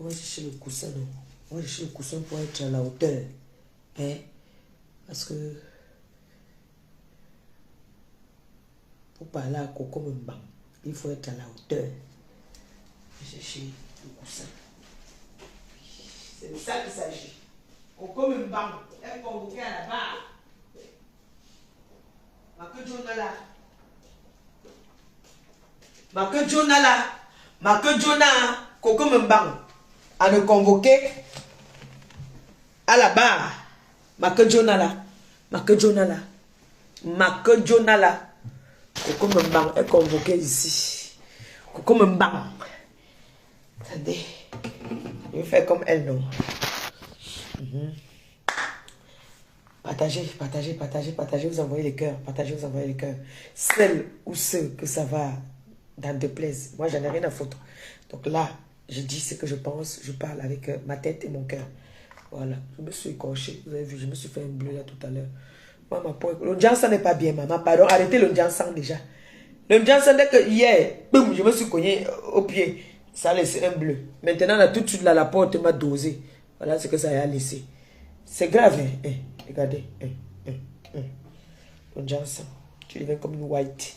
On va chercher le coussin, non? On va chercher le coussin pour être à la hauteur. Hein? Parce que pour parler à Coco Mbang, il faut être à la hauteur. On va chercher le coussin. C'est de ça qu'il s'agit. Coco Mbang est convoqué à la barre. Marque Jonah là. Marque Jonah là. Marque Jonah. Coco Mbang a le convoqué à la barre. Marque Jonah là. Marque Jonah là. Marque Jonah là. Coco Mbang est convoqué ici. Coco Mbang. Attendez. Je vais faire comme elle, non? Partagez, partagez, partagez, partagez, vous envoyez les cœurs. Partagez, vous envoyez les cœurs. Celles ou ceux que ça va dans de plaise. Moi, j'en ai rien à foutre. Donc là, je dis ce que je pense. Je parle avec ma tête et mon cœur. Voilà. Je me suis écorché. Vous avez vu, je me suis fait un bleu là tout à l'heure. Moi, ma peau... L'audience n'est pas bien, maman. Pardon, arrêtez l'audience déjà. L'audience, dès que hier, boum, je me suis cogné au pied. Ça a laissé un bleu. Maintenant, là, tout de suite, là, la porte m'a dosé. Voilà ce que ça a laissé. C'est grave, hein? Regardez. L'audience, tu deviens comme une white.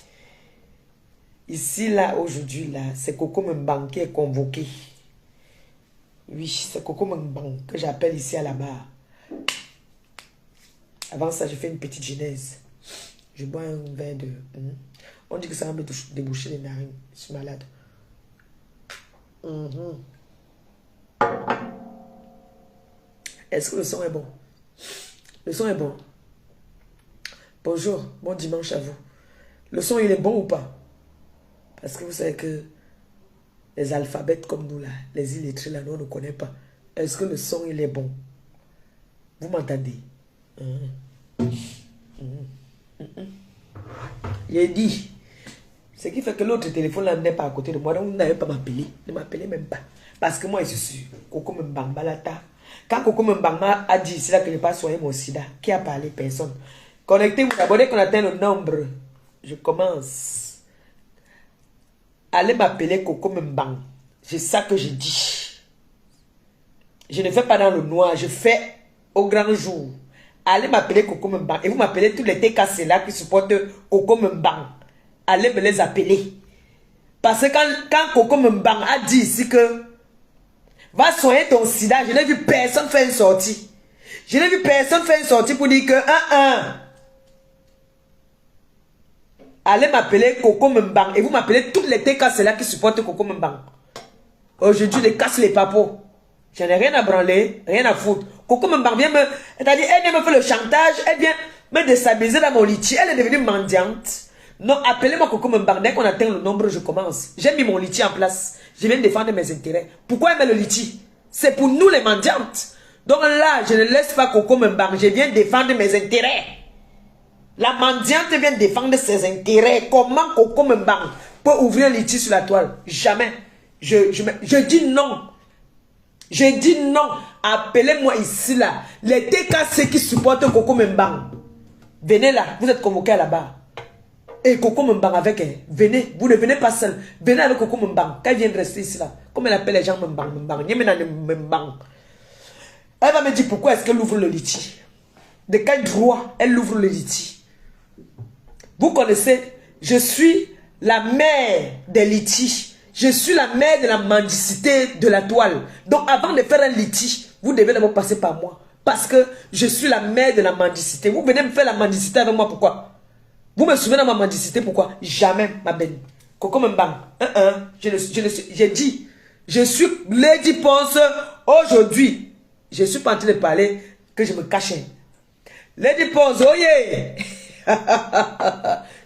Ici, là, aujourd'hui, là, c'est Coco Mbang qui est convoqué. Oui, c'est Coco Mbang que j'appelle ici à la barre. Avant ça, je fais une petite genèse. Je bois un verre de... On dit que ça va me déboucher les narines. Je suis malade. Est-ce que le son est bon? Le son est bon. Bonjour, bon dimanche à vous. Le son, il est bon ou pas? Parce que vous savez que les alphabets comme nous, là, les illettrés, là, nous, on ne connaît pas. Est-ce que le son, il est bon? Vous m'entendez? J'ai dit. Ce qui fait que l'autre téléphone là n'est pas à côté de moi. Donc vous n'avez pas m'appeler. Ne m'appelez même pas. Parce que moi, je suis Coco Mbang Balata. Quand Coco Mbang a dit, c'est là que je n'ai pas soigné mon sida. Qui a parlé? Personne. Connectez-vous, abonnez qu'on atteint le nombre. Je commence. Allez m'appeler Coco Mbang. C'est ça que je dis. Je ne fais pas dans le noir. Je fais au grand jour. Allez m'appeler Coco Mbang. Et vous m'appelez tous les TKC là qui supportent Coco Mbang. Allez me les appeler. Parce que quand Coco Mbang a dit ici que va soigner ton sida, je n'ai vu personne faire une sortie. Je n'ai vu personne faire une sortie pour dire que allez m'appeler Coco Mbang. Et vous m'appelez toutes les TKC là qui supportent Coco Mbang. Aujourd'hui, je casse les papos. Je n'ai rien à branler, rien à foutre. Coco Mbang vient me... C'est-à-dire, elle vient me faire le chantage, elle vient me déstabiliser dans mon litchi. Elle est devenue mendiante. Non, appelez-moi Coco Mbang. Dès qu'on atteint le nombre, je commence. J'ai mis mon litchi en place. Je viens défendre mes intérêts. Pourquoi elle met le litchi? C'est pour nous les mendiantes. Donc là, je ne laisse pas Coco Mbang. Je viens défendre mes intérêts. La mendiante vient défendre ses intérêts. Comment Coco Mbang peut ouvrir un litchi sur la toile? Jamais. Je dis non. Je dis non. Appelez-moi ici là. Les TKC qui supportent Coco Mbang. Venez là. Vous êtes convoqués à la barre. Et Coco Mbang avec elle. Venez. Vous ne venez pas seul. Venez avec Coco Mbang. Quand elle vient de rester ici là. Comme elle appelle les gens Mbang. Elle va me dire pourquoi est-ce qu'elle ouvre le litchi. De quel droit elle ouvre le litchi. Vous connaissez. Je suis la mère des litchis. Je suis la mère de la mendicité de la toile. Donc avant de faire un litige, vous devez d'abord passer par moi. Parce que je suis la mère de la mendicité. Vous venez me faire la mendicité avec moi, pourquoi? Vous me souvenez de ma mendicité, pourquoi? Jamais, ma belle. Coco Mbang. J'ai dit, je suis Lady Ponce aujourd'hui. Je suis pas en train de parler que je me cachais. Lady Ponce, oh yeah!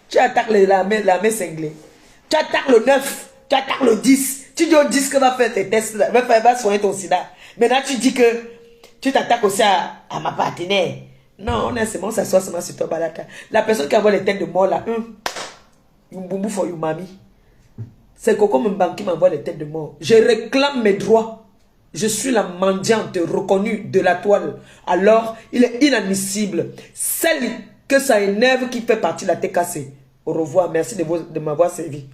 Tu attaques la main cinglée. Tu attaques le 9. Tu attaques le 10. Tu dis au 10 que va faire tes tests, va soigner ton sida. Maintenant, tu dis que tu t'attaques aussi à ma partenaire. Non, on est seulement s'asseoir seulement sur toi, Balata. La personne qui envoie les têtes de mort là, Yumbumbu for you, mami. C'est Coco Mbang qui m'envoie les têtes de mort. Je réclame mes droits. Je suis la mendiante reconnue de la toile. Alors, il est inadmissible. Celle que ça énerve qui fait partie de la TKC. Au revoir, merci de m'avoir servi.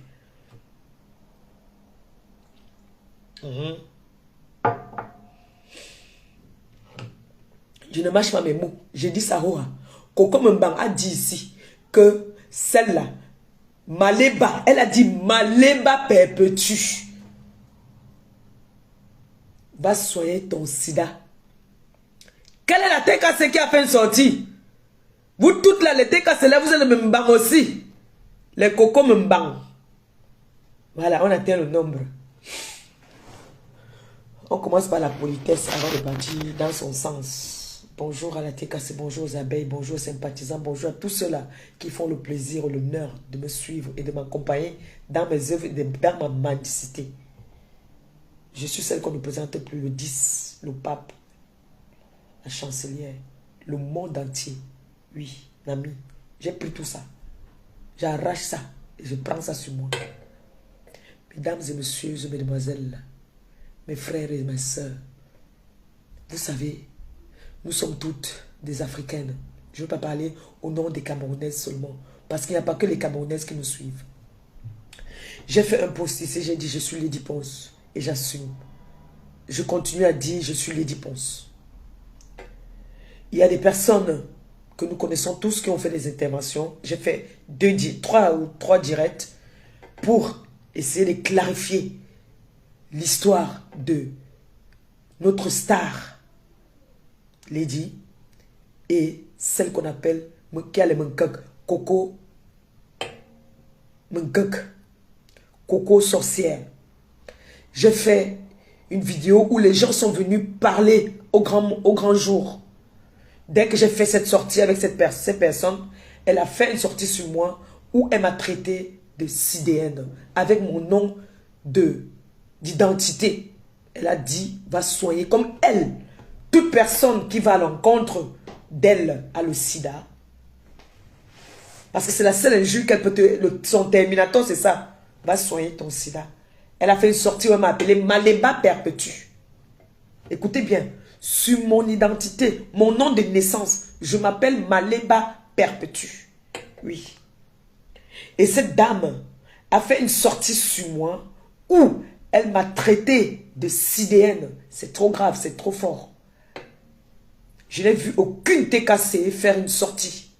Je ne mâche pas mes mots. J'ai dit ça. Coco Mbang a dit ici que celle-là, Maléba, elle a dit Maléba perpétue. Va soigner ton sida. Quelle est la TKC qui a fait une sortie? Vous toutes là, les TKC là, vous êtes le Mbang aussi. Les Coco Mbang. Voilà, on atteint le nombre. On commence par la politesse avant de partir dans son sens. Bonjour à la TKC, bonjour aux abeilles, bonjour aux sympathisants, bonjour à tous ceux-là qui font le plaisir ou l'honneur de me suivre et de m'accompagner dans mes œuvres et dans ma mendicité. Je suis celle qu'on ne présente plus, le 10, le pape, la chancelière, le monde entier. Oui, Nami, j'ai pris tout ça. J'arrache ça et je prends ça sur moi. Mesdames et messieurs, mesdemoiselles, mes frères et mes sœurs, vous savez, nous sommes toutes des Africaines. Je ne veux pas parler au nom des Camerounaises seulement, parce qu'il n'y a pas que les Camerounaises qui nous suivent. J'ai fait un post ici, j'ai dit je suis Lady Ponce, et j'assume. Je continue à dire je suis Lady Ponce. Il y a des personnes que nous connaissons tous qui ont fait des interventions. J'ai fait 3 directs pour essayer de clarifier l'histoire de notre star Lady et celle qu'on appelle qui a le Mnkak, Coco Mnkak, Coco sorcière. J'ai fait une vidéo où les gens sont venus parler au grand jour. Dès que j'ai fait cette sortie avec cette personne, elle a fait une sortie sur moi où elle m'a traité de sidéenne avec mon nom d'identité. Elle a dit, va soigner comme elle. Toute personne qui va à l'encontre d'elle a le sida. Parce que c'est la seule injure qu'elle peut te... Son terminateur, c'est ça. Va soigner ton sida. Elle a fait une sortie où elle m'a appelé Maléba perpétue. Écoutez bien. Sur mon identité, mon nom de naissance, je m'appelle Maléba perpétue. Oui. Et cette dame a fait une sortie sur moi où elle m'a traité de sidéenne. C'est trop grave, c'est trop fort. Je n'ai vu aucune TKC faire une sortie.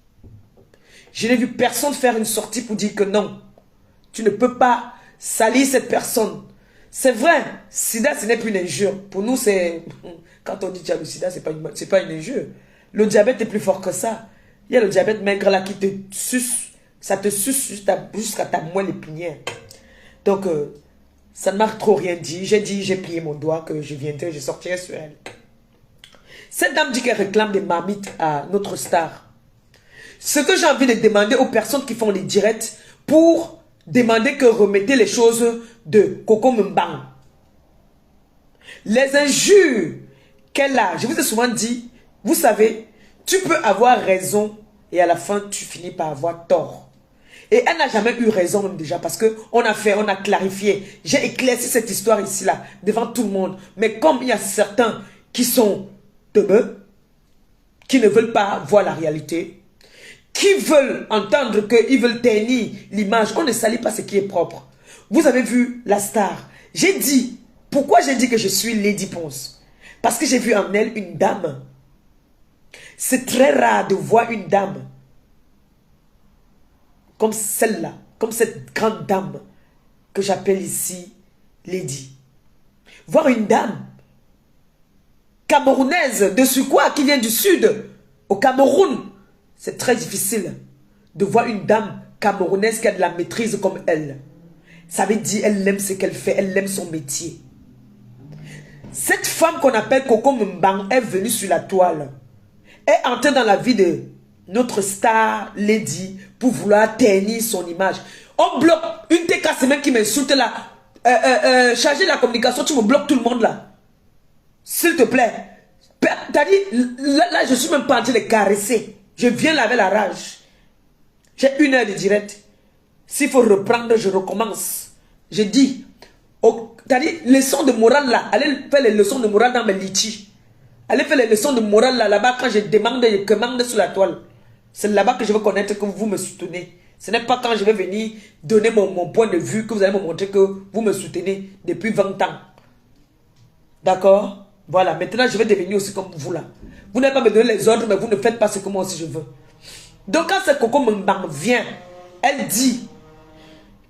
Je n'ai vu personne faire une sortie pour dire que non, tu ne peux pas salir cette personne. C'est vrai, sida, ce n'est plus une injure. Pour nous, c'est... Quand on dit tu as le sida, ce n'est pas une injure. Le diabète est plus fort que ça. Il y a le diabète maigre là qui te suce. Ça te suce jusqu'à ta moelle épinière. Donc, ça ne m'a trop rien dit. J'ai plié mon doigt que je viendrai, je sortirai sur elle. Cette dame dit qu'elle réclame des marmites à notre star. Ce que j'ai envie de demander aux personnes qui font les directs pour demander que remettez les choses de Coco Mbang. Les injures qu'elle a, je vous ai souvent dit, vous savez, tu peux avoir raison et à la fin, tu finis par avoir tort. Et elle n'a jamais eu raison même déjà parce qu'on a clarifié. J'ai éclairci cette histoire ici-là, devant tout le monde. Mais comme il y a certains qui sont teubeux, qui ne veulent pas voir la réalité, qui veulent entendre qu'ils veulent ternir l'image, on ne salit pas ce qui est propre. Vous avez vu la star. J'ai dit, pourquoi j'ai dit que je suis Lady Ponce? Parce que j'ai vu en elle une dame. C'est très rare de voir une dame comme celle-là, comme cette grande dame que j'appelle ici Lady. Voir une dame camerounaise de Sukwa qui vient du sud, au Cameroun, c'est très difficile de voir une dame camerounaise qui a de la maîtrise comme elle. Ça veut dire elle aime ce qu'elle fait, elle aime son métier. Cette femme qu'on appelle Coco Mbang est venue sur la toile. Elle est entrée dans la vie de notre star Lady pour vouloir ternir son image. On bloque une TK même qui m'insulte là. Charger la communication, tu me bloques tout le monde là. S'il te plaît. T'as dit, là je suis même pas en train de caresser. Je viens là avec la rage. J'ai 1 heure de direct. S'il faut reprendre, je recommence. J'ai dit, t'as dit, leçons de morale là. Allez faire les leçons de morale dans mes litchis. Allez faire les leçons de morale là-bas quand je demande et commande sur la toile. C'est là-bas que je veux connaître que vous me soutenez. Ce n'est pas quand je vais venir donner mon point de vue que vous allez me montrer que vous me soutenez depuis 20 ans. D'accord? Voilà, maintenant je vais devenir aussi comme vous là. Vous n'avez pas me donner les ordres, mais vous ne faites pas ce que moi aussi je veux. Donc quand ce Coco Mbang vient, elle dit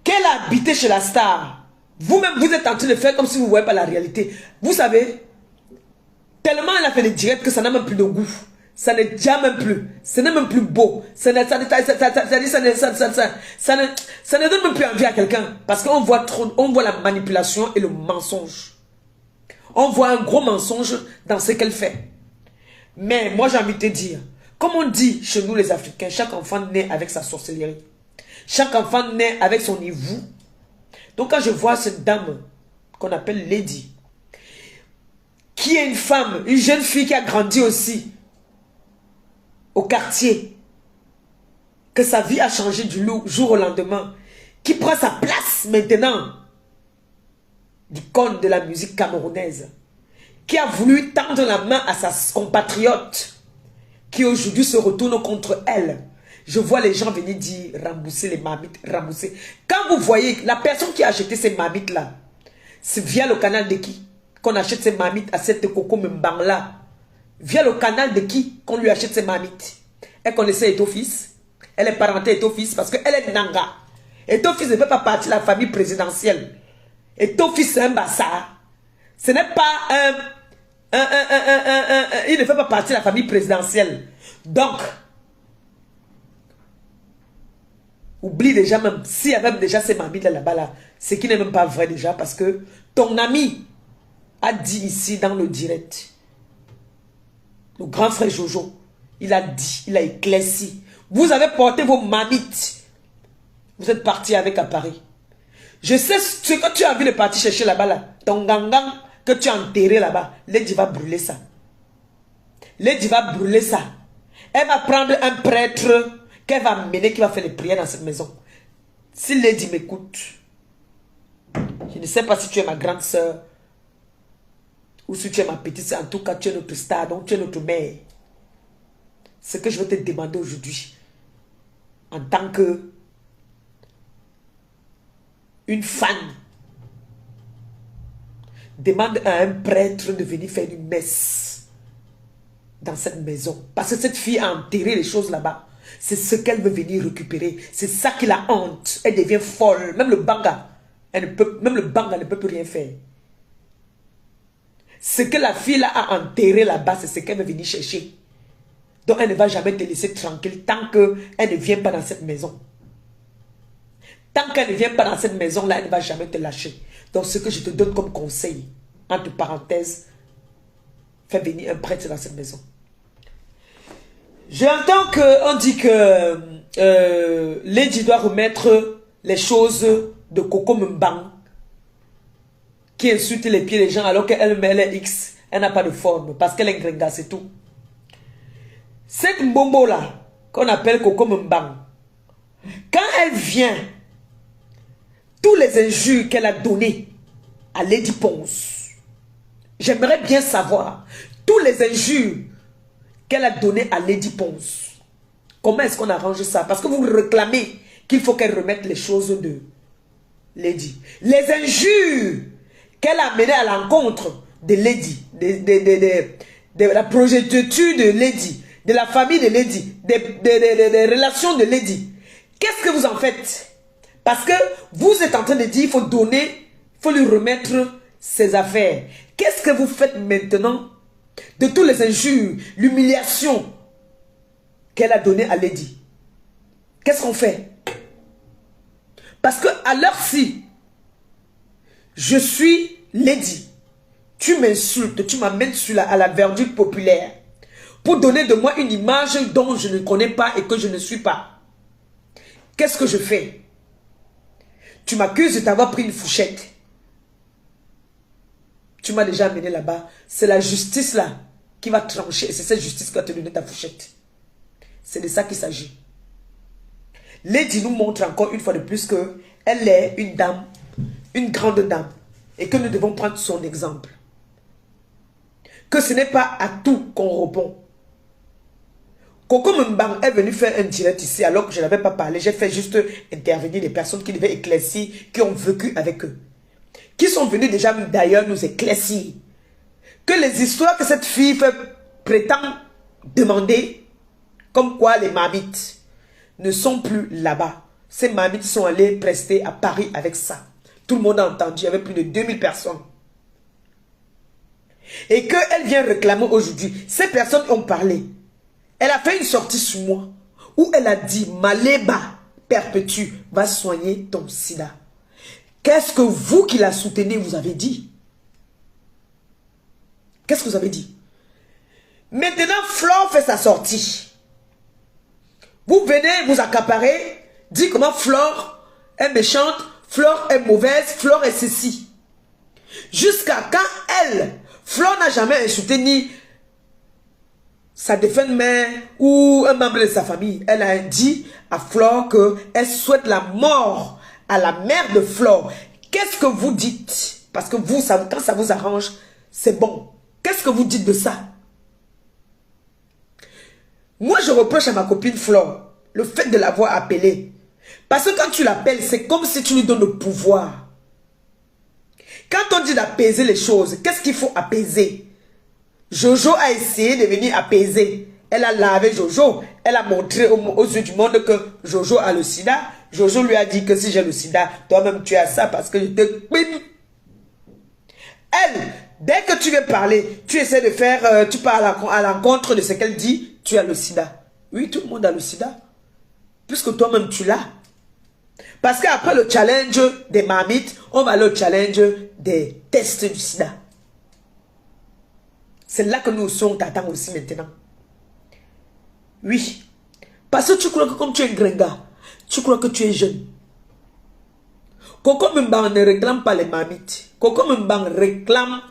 qu'elle a habité chez la star. Vous-même, vous êtes en train de faire comme si vous ne voyez pas la réalité. Vous savez, tellement elle a fait des directs que ça n'a même plus de goût. Ça ne tient même plus. Ce n'est même plus beau. Ça ne donne même plus envie à quelqu'un. Parce qu'on voit trop, on voit la manipulation et le mensonge. On voit un gros mensonge dans ce qu'elle fait. Mais moi j'ai envie de te dire, comme on dit chez nous les Africains, chaque enfant naît avec sa sorcellerie. Chaque enfant naît avec son niveau. Donc quand je vois cette dame qu'on appelle Lady, qui est une femme, une jeune fille qui a grandi aussi au quartier, que sa vie a changé du jour au lendemain, qui prend sa place maintenant d'icône de la musique camerounaise, qui a voulu tendre la main à sa compatriote, qui aujourd'hui se retourne contre elle. Je vois les gens venir dire rembourser les marmites, rembourser. Quand vous voyez la personne qui a acheté ces marmites là, c'est via le canal de qui qu'on achète ces marmites à cette Coco Mbang là? Via le canal de qui qu'on lui achète ces marmites? Elle connaissait Eto-Fils. Elle est parentée Eto-Fils parce qu'elle est Nanga. Eto-Fils ne fait pas partie de la famille présidentielle. Eto-Fils c'est un bassa. Ce n'est pas il ne fait pas partie de la famille présidentielle. Donc, oublie déjà même, s'il y avait même déjà ces marmites là-bas là, ce qui n'est même pas vrai déjà parce que ton ami a dit ici dans le direct, le grand frère Jojo, il a dit, il a éclairci. Vous avez porté vos marmites. Vous êtes parti avec à Paris. Je sais ce que tu as vu de partir chercher là-bas là. Ton gangang que tu as enterré là-bas. Lady va brûler ça. Lady va brûler ça. Elle va prendre un prêtre qu'elle va mener, qui va faire les prières dans cette maison. Si Lady m'écoute, je ne sais pas si tu es ma grande soeur ou si tu es ma petite soeur. En tout cas, tu es notre star, donc tu es notre mère. Ce que je vais te demander aujourd'hui, en tant que une fan, demande à un prêtre de venir faire une messe dans cette maison. Parce que cette fille a enterré les choses là-bas. C'est ce qu'elle veut venir récupérer. C'est ça qui la hante. Elle devient folle. Même le banga, même le banga ne peut plus rien faire. Ce que la fille là a enterré là-bas, c'est ce qu'elle veut venir chercher. Donc elle ne va jamais te laisser tranquille tant qu'elle ne vient pas dans cette maison. Tant qu'elle ne vient pas dans cette maison-là, elle ne va jamais te lâcher. Donc ce que je te donne comme conseil, entre parenthèses, fais venir un prêtre dans cette maison. J'entends qu'on dit que Lady doit remettre les choses de Coco Mbang, qui insulte les pieds des gens alors qu'elle met les X, elle n'a pas de forme, parce qu'elle est gringa, c'est tout. Cette mbombo là, qu'on appelle Coco Mbang, quand elle vient, tous les injures qu'elle a données à Lady Ponce, j'aimerais bien savoir, tous les injures qu'elle a données à Lady Ponce, comment est-ce qu'on arrange ça? Parce que vous réclamez qu'il faut qu'elle remette les choses de Lady. Les injures qu'elle a menées à l'encontre de Lady, de la progéniture de Lady, de la famille de Lady, des relations de Lady. Qu'est-ce que vous en faites? Parce que vous êtes en train de dire qu'il faut donner, il faut lui remettre ses affaires. Qu'est-ce que vous faites maintenant de tous les injures, l'humiliation qu'elle a donnée à Lady? Qu'est-ce qu'on fait? Parce que à l'heure-ci, je suis Lady. Tu m'insultes, tu m'amènes à la verdure populaire pour donner de moi une image dont je ne connais pas et que je ne suis pas. Qu'est-ce que je fais? Tu m'accuses de t'avoir pris une fourchette. Tu m'as déjà amené là-bas. C'est la justice là qui va trancher. C'est cette justice qui va te donner ta fourchette. C'est de ça qu'il s'agit. Lady nous montre encore une fois de plus qu'elle est une dame, une grande dame. Et que nous devons prendre son exemple. Que ce n'est pas à tout qu'on répond. Coco Mbang est venu faire un direct ici alors que je n'avais pas parlé. J'ai fait juste intervenir des personnes qui devaient éclaircir, qui ont vécu avec eux. Qui sont venus déjà d'ailleurs nous éclaircir. que les histoires que cette fille prétend demander, comme quoi les mamites ne sont plus là-bas. Ces mamites sont allées prester à Paris avec ça. Tout le monde a entendu, il y avait plus de 2000 personnes. Et qu'elle vient réclamer aujourd'hui. Ces personnes ont parlé. Elle a fait une sortie sur moi où elle a dit Maléba Perpétue va soigner ton sida. Qu'est-ce que vous qui la soutenez vous avez dit? Qu'est-ce que vous avez dit? Maintenant, Flore fait sa sortie. Vous venez vous accaparer, dire comment Flore est méchante, Flore est mauvaise, Flore est ceci. Jusqu'à quand elle, Flore n'a jamais insulté ni sa défunte mère ou un membre de sa famille. Elle a dit à Flore qu'elle souhaite la mort à la mère de Flore. Qu'est-ce que vous dites? Parce que vous, quand ça vous arrange, c'est bon. Qu'est-ce que vous dites de ça? Moi, je reproche à ma copine Flore le fait de l'avoir appelée. Parce que quand tu l'appelles, c'est comme si tu lui donnes le pouvoir. Quand on dit d'apaiser les choses, qu'est-ce qu'il faut apaiser? Jojo a essayé de venir apaiser. Elle a lavé Jojo. Elle a montré aux yeux du monde que Jojo a le sida. Jojo lui a dit que si j'ai le sida, toi-même tu as ça parce que je te... Elle, dès que tu veux parler, tu essaies de faire, tu parles à l'encontre de ce qu'elle dit, tu as le sida. Oui, tout le monde a le sida. Puisque toi-même tu l'as. Parce qu'après le challenge des mamites, on va le challenge des tests du sida. C'est là que nous sommes t'attendons aussi maintenant. Oui. Parce que tu crois que comme tu es un gringa, tu crois que tu es jeune. Coco Mbang ne réclame pas les mamites. Coco Mbang réclame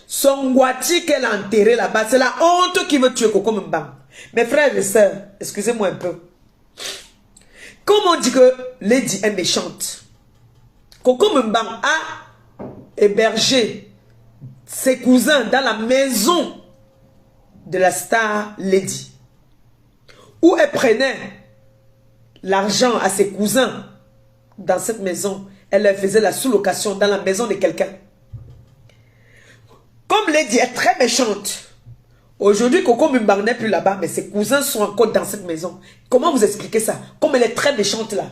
son guati qu'elle a enterré là-bas. C'est la honte qui veut tuer Coco Mbang. Mes frères et sœurs, excusez-moi un peu. Comme on dit que Lady est méchante, Coco Mbang a hébergé ses cousins dans la maison de la star Lady, où elle prenait l'argent à ses cousins dans cette maison. Elle leur faisait la sous-location dans la maison de quelqu'un. Comme Lady est très méchante, aujourd'hui Coco Mbang n'est plus là-bas, mais ses cousins sont encore dans cette maison. Comment vous expliquez ça? Comme elle est très méchante là.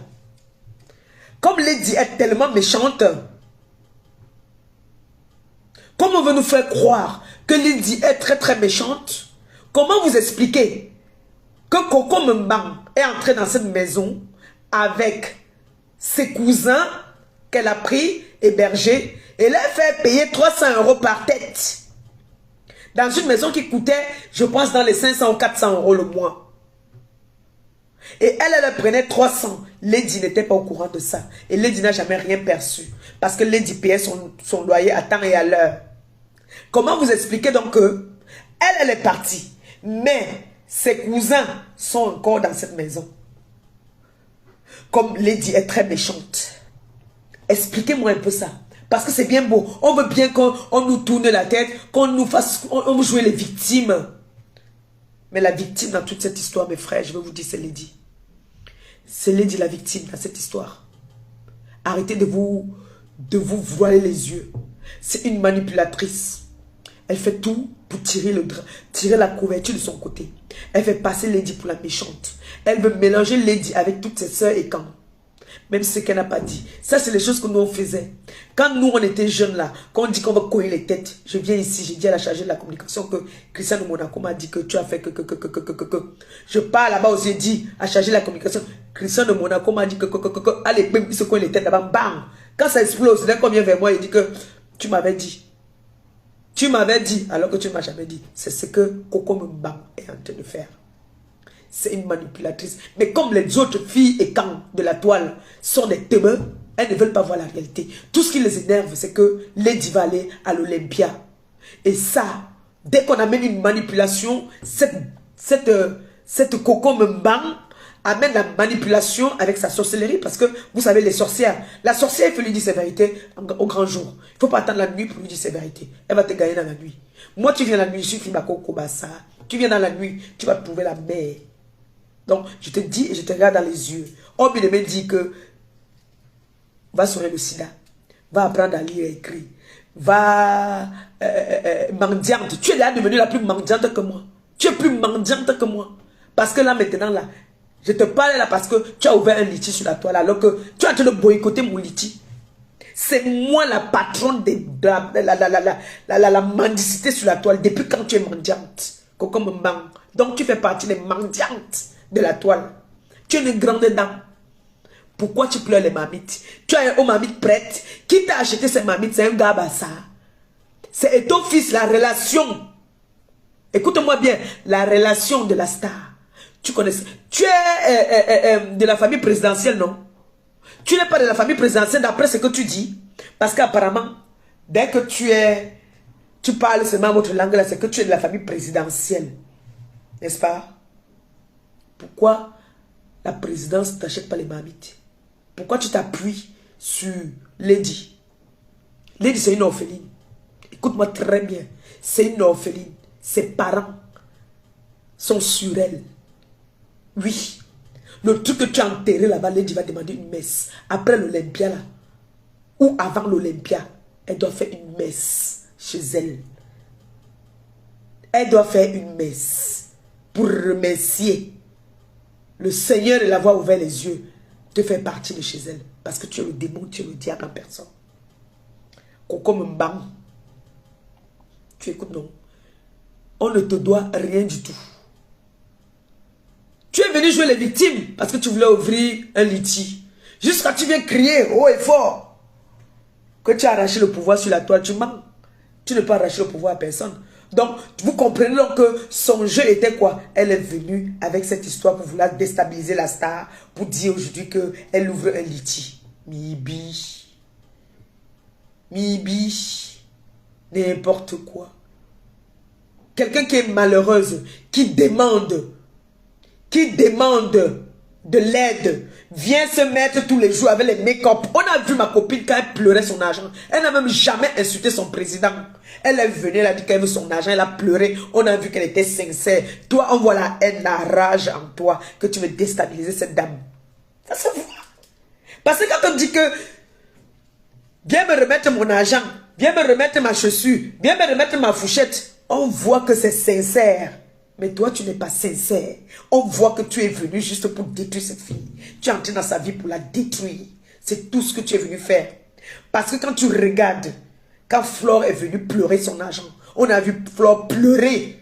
Comme Lady est tellement méchante, comme on veut nous faire croire que Lady est très très méchante, comment vous expliquez que Coco Mbang est entré dans cette maison avec ses cousins qu'elle a pris, hébergés, et leur fait payer 300 € par tête. Dans une maison qui coûtait, je pense, dans les 500 ou 400 € le mois. Et elle prenait 300. Lady n'était pas au courant de ça. Et Lady n'a jamais rien perçu. Parce que Lady payait son loyer à temps et à l'heure. Comment vous expliquez donc que elle est partie, mais ses cousins sont encore dans cette maison? Comme Lady est très méchante. Expliquez-moi un peu ça. Parce que c'est bien beau. On veut bien qu'on nous tourne la tête, qu'on nous fasse, on veut jouer les victimes. Mais la victime dans toute cette histoire, mes frères, je vais vous dire, c'est Lady. C'est Lady la victime dans cette histoire. Arrêtez de vous voiler les yeux. C'est une manipulatrice. Elle fait tout pour tirer la couverture de son côté. Elle fait passer Lady pour la méchante. Elle veut mélanger Lady avec toutes ses sœurs et camps. Même ce qu'elle n'a pas dit. Ça, c'est les choses que nous, on faisait. Quand nous, on était jeunes là, quand on dit qu'on va courir les têtes, je viens ici, j'ai dit à la chargée de la communication que Christian de Monaco m'a dit que tu as fait que. Je pars là-bas aussi, j'ai dit à la chargée de la communication, Christian de Monaco m'a dit que. Allez, bim, il se cogne les têtes là-bas, bam. Quand ça explose, dès qu'on vient vers moi, il dit que tu m'avais dit. Tu m'avais dit, alors que tu ne m'as jamais dit. C'est ce que Coco Mbang est en train de faire. C'est une manipulatrice. Mais comme les autres filles et camps de la toile sont des teubeux, elles ne veulent pas voir la réalité. Tout ce qui les énerve, c'est que Lady va aller à l'Olympia. Et ça, dès qu'on amène une manipulation, cette Coco Mbang amène la manipulation avec sa sorcellerie. Parce que, vous savez, les sorcières, la sorcière, il faut lui dire ses vérités au grand jour. Il ne faut pas attendre la nuit pour lui dire ses vérités. Elle va te gagner dans la nuit. Moi, tu viens la nuit, je suis Fimako Kobasa. Tu viens dans la nuit, tu vas trouver la mer. Donc, je te dis et je te regarde dans les yeux. On me dit que va soigner le sida, va apprendre à lire et écrire, va mendiante. Tu es là devenue la plus mendiante que moi. Tu es plus mendiante que moi. Parce que là, maintenant, là, je te parle là parce que tu as ouvert un litchi sur la toile alors que tu es en train de boycotter mon litchi. C'est moi la patronne de la mendicité sur la toile depuis quand tu es mendiante. Coco Mbang. Donc tu fais partie des mendiantes de la toile. Tu es une grande dame. Pourquoi tu pleures les mamites? Tu as une mamite prête. Qui t'a acheté ces mamites? C'est un gars bassa. C'est ton fils, la relation. Écoute-moi bien, la relation de la star. Tu connais. Tu es de la famille présidentielle, non? Tu n'es pas de la famille présidentielle d'après ce que tu dis. Parce qu'apparemment, dès que tu parles seulement votre langue là, c'est que tu es de la famille présidentielle. N'est-ce pas? Pourquoi la présidence ne t'achète pas les mamites? Pourquoi tu t'appuies sur Lady? Lady, c'est une orpheline. Écoute-moi très bien. C'est une orpheline. Ses parents sont sur elle. Oui. Le truc que tu as enterré là-bas, Lady va demander une messe. Après l'Olympia là, ou avant l'Olympia, elle doit faire une messe chez elle. Elle doit faire une messe pour remercier le Seigneur de l'avoir ouvert les yeux, de faire partie de chez elle. Parce que tu es le démon, tu es le diable en personne. Coco Mbang, tu écoutes, non? On ne te doit rien du tout. Tu es venu jouer les victimes parce que tu voulais ouvrir un litige. Jusqu'à tu viens crier haut et fort que tu as arraché le pouvoir sur la toile, tu mens. Tu ne peux arracher le pouvoir à personne. Donc, vous comprenez donc que son jeu était quoi? Elle est venue avec cette histoire pour vouloir déstabiliser la star, pour dire aujourd'hui qu'elle ouvre un litige. Mibi. Mibi. N'importe quoi. Quelqu'un qui est malheureuse, qui demande de l'aide, vient se mettre tous les jours avec les make-up. On a vu ma copine quand elle pleurait son argent. Elle n'a même jamais insulté son président. Elle est venue, elle a dit qu'elle veut son argent, elle a pleuré. On a vu qu'elle était sincère. Toi, on voit la haine, la rage en toi, que tu veux déstabiliser cette dame. Ça se voit. Parce que quand on dit que viens me remettre mon argent, viens me remettre ma chaussure, viens me remettre ma fourchette, on voit que c'est sincère. Mais toi, tu n'es pas sincère. On voit que tu es venu juste pour détruire cette fille. Tu es entré dans sa vie pour la détruire. C'est tout ce que tu es venu faire. Parce que quand tu regardes, quand Flore est venue pleurer son argent, on a vu Flore pleurer.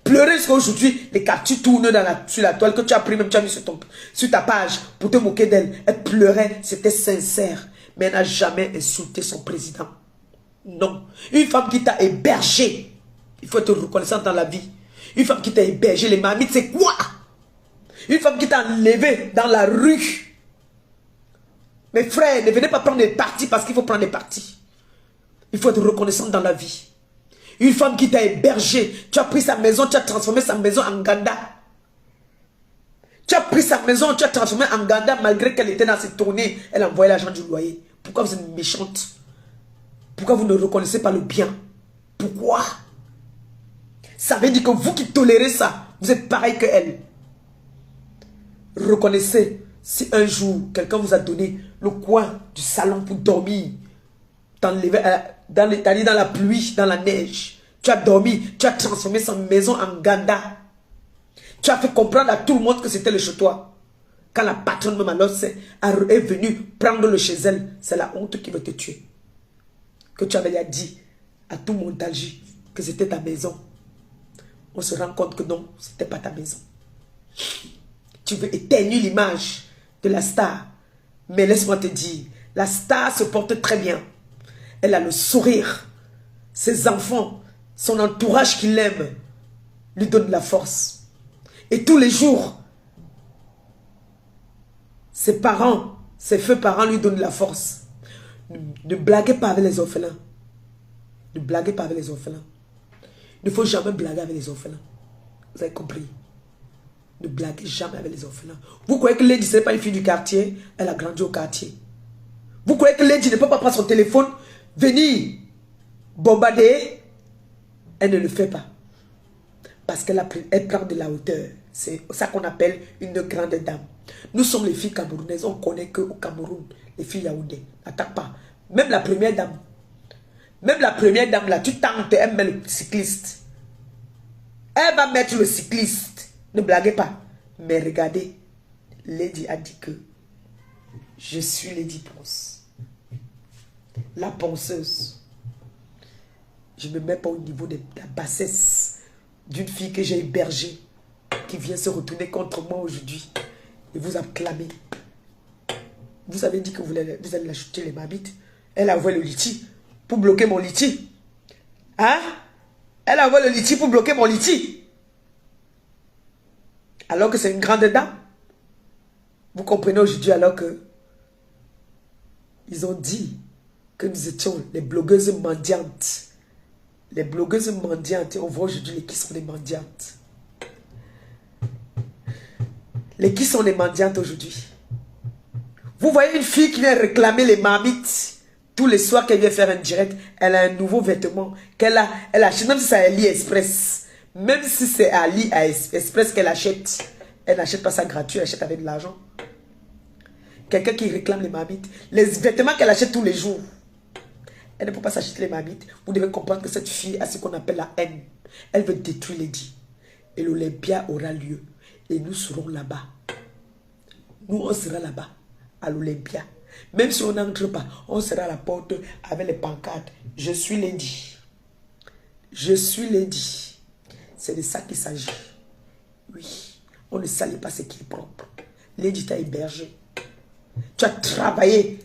Pleurer jusqu'à aujourd'hui, les captures tournent sur la toile que tu as pris, même tu as mis sur ta page pour te moquer d'elle. Elle pleurait, c'était sincère. Mais elle n'a jamais insulté son président. Non. Une femme qui t'a hébergé, il faut être reconnaissant dans la vie. Une femme qui t'a hébergé, les mamites, c'est quoi? Une femme qui t'a enlevé dans la rue. Mes frères, ne venez pas prendre des partis parce qu'il faut prendre des partis. Il faut être reconnaissant dans la vie. Une femme qui t'a hébergé, tu as pris sa maison, tu as transformé sa maison en Ganda. Tu as pris sa maison, tu as transformé en Ganda malgré qu'elle était dans ses tournées. Elle a envoyé l'argent du loyer. Pourquoi vous êtes méchante? Pourquoi vous ne reconnaissez pas le bien? Pourquoi? Ça veut dire que vous qui tolérez ça, vous êtes pareil que elle. Reconnaissez, si un jour, quelqu'un vous a donné le coin du salon pour dormir, dans la pluie, dans la neige, tu as dormi, tu as transformé sa maison en Ganda. Tu as fait comprendre à tout le monde que c'était le chez toi. Quand la patronne même alors est venue prendre le chez elle, c'est la honte qui va te tuer. Que tu avais dit à tout Montalgie que c'était ta maison. On se rend compte que non, ce n'était pas ta maison. Tu veux éternuer l'image de la star. Mais laisse-moi te dire, la star se porte très bien. Elle a le sourire. Ses enfants, son entourage qui l'aime, lui donne la force. Et tous les jours, ses parents, ses feux parents lui donnent la force. Ne blaguez pas avec les orphelins. Ne blaguez pas avec les orphelins. Il ne faut jamais blaguer avec les orphelins. Vous avez compris? Ne blaguez jamais avec les orphelins. Vous croyez que Lady, ce n'est pas une fille du quartier? Elle a grandi au quartier. Vous croyez que Lady ne peut pas prendre son téléphone, venir bombarder? Elle ne le fait pas. Parce qu'elle prend de la hauteur. C'est ça qu'on appelle une grande dame. Nous sommes les filles camerounaises. On connaît qu'au Cameroun, les filles yaoundais n'attaquent pas. Même la première dame. Même la première dame là, tu tentes, elle met le cycliste. Elle va mettre le cycliste. Ne blaguez pas. Mais regardez, Lady a dit que je suis Lady Ponce. La ponceuse. Je ne me mets pas au niveau de la bassesse d'une fille que j'ai hébergée, qui vient se retourner contre moi aujourd'hui et vous acclamer. Vous avez dit que vous allez l'ajouter les mabites. Elle a envoyé le litchi pour bloquer mon litchi. Hein? Elle a envoyé le litchi pour bloquer mon litchi. Alors que c'est une grande dame. Vous comprenez aujourd'hui alors que ils ont dit que nous étions les blogueuses mendiantes. Les blogueuses mendiantes, on voit aujourd'hui qui sont les mendiantes. Qui sont les mendiantes aujourd'hui? Vous voyez une fille qui vient réclamer les marmites. Tous les soirs qu'elle vient faire un direct, elle a un nouveau vêtement qu'elle achète, même si c'est à AliExpress. Même si c'est à AliExpress qu'elle achète. Elle n'achète pas ça gratuit, elle achète avec de l'argent. Quelqu'un qui réclame les marmites. Les vêtements qu'elle achète tous les jours. Elle ne peut pas s'acheter les marmites. Vous devez comprendre que cette fille a ce qu'on appelle la haine. Elle veut détruire Lady. Et l'Olympia aura lieu. Et nous serons là-bas. Nous, on sera là-bas. À l'Olympia. Même si on n'entre pas, on sera à la porte avec les pancartes. Je suis Lady. Je suis Lady. C'est de ça qu'il s'agit. Oui. On ne salit pas ce qui est propre. Lady t'a hébergé. Tu as travaillé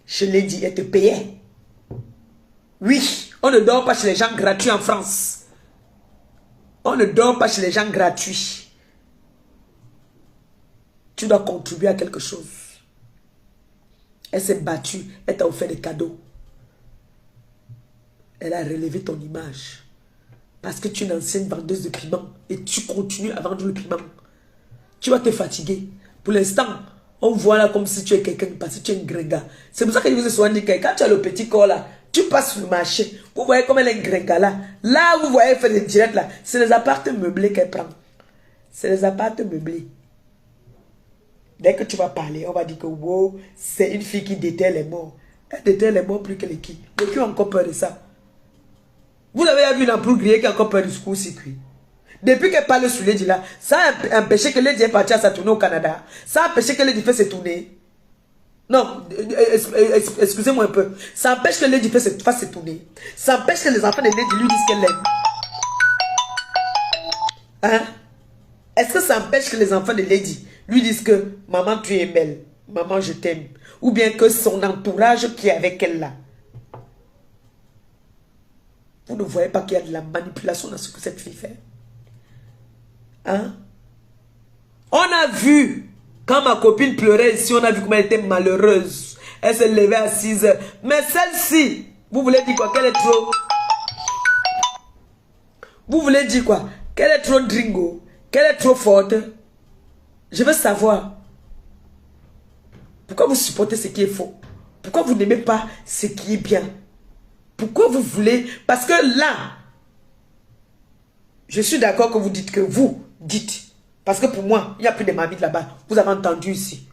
chez Lady et te payait. Oui, on ne dort pas chez les gens gratuits en France. On ne dort pas chez les gens gratuits. Tu dois contribuer à quelque chose. Elle s'est battue, elle t'a offert des cadeaux. Elle a relevé ton image. Parce que tu es une ancienne vendeuse de piment et tu continues à vendre le piment. Tu vas te fatiguer. Pour l'instant, on voit là comme si tu es quelqu'un parce que tu es une gringa. C'est pour ça que je vous ai souvent dit que quand tu as le petit corps là, tu passes sur le marché. Vous voyez comme elle est une gringa là. Là, vous voyez elle fait des directs là. C'est les appartements meublés qu'elle prend. C'est les appartements meublés. Dès que tu vas parler, on va dire que wow, c'est une fille qui déterre les morts. Elle déterre les morts plus que les qui. Les qui ont encore peur de ça. Vous avez vu une ampoule grillée qui a encore peur du court-circuit. Depuis qu'elle parle sur Lady là, ça a empêché que Lady est partie à sa tournée au Canada. Ça a empêché que Lady fasse ses tournées. Non, excusez-moi un peu. Ça empêche que Lady fasse ses tournées. Ça empêche que les enfants de Lady lui disent qu'elle l'aime. Hein? Est-ce que ça empêche que les enfants de Lady lui disent que maman tu es belle, maman je t'aime, ou bien que son entourage qui est avec elle là? Vous ne voyez pas qu'il y a de la manipulation dans ce que cette fille fait? Hein? On a vu, quand ma copine pleurait ici, on a vu comment elle était malheureuse. Elle s'est levée à 6 heures. Mais celle-ci, vous voulez dire quoi? Qu'elle est trop... Vous voulez dire quoi? Qu'elle est trop dringo? Qu'elle est trop forte? Je veux savoir. Pourquoi vous supportez ce qui est faux? Pourquoi vous n'aimez pas ce qui est bien? Pourquoi vous voulez... Parce que là, je suis d'accord que vous dites que vous dites. Parce que pour moi, il n'y a plus de marmites là-bas. Vous avez entendu ici.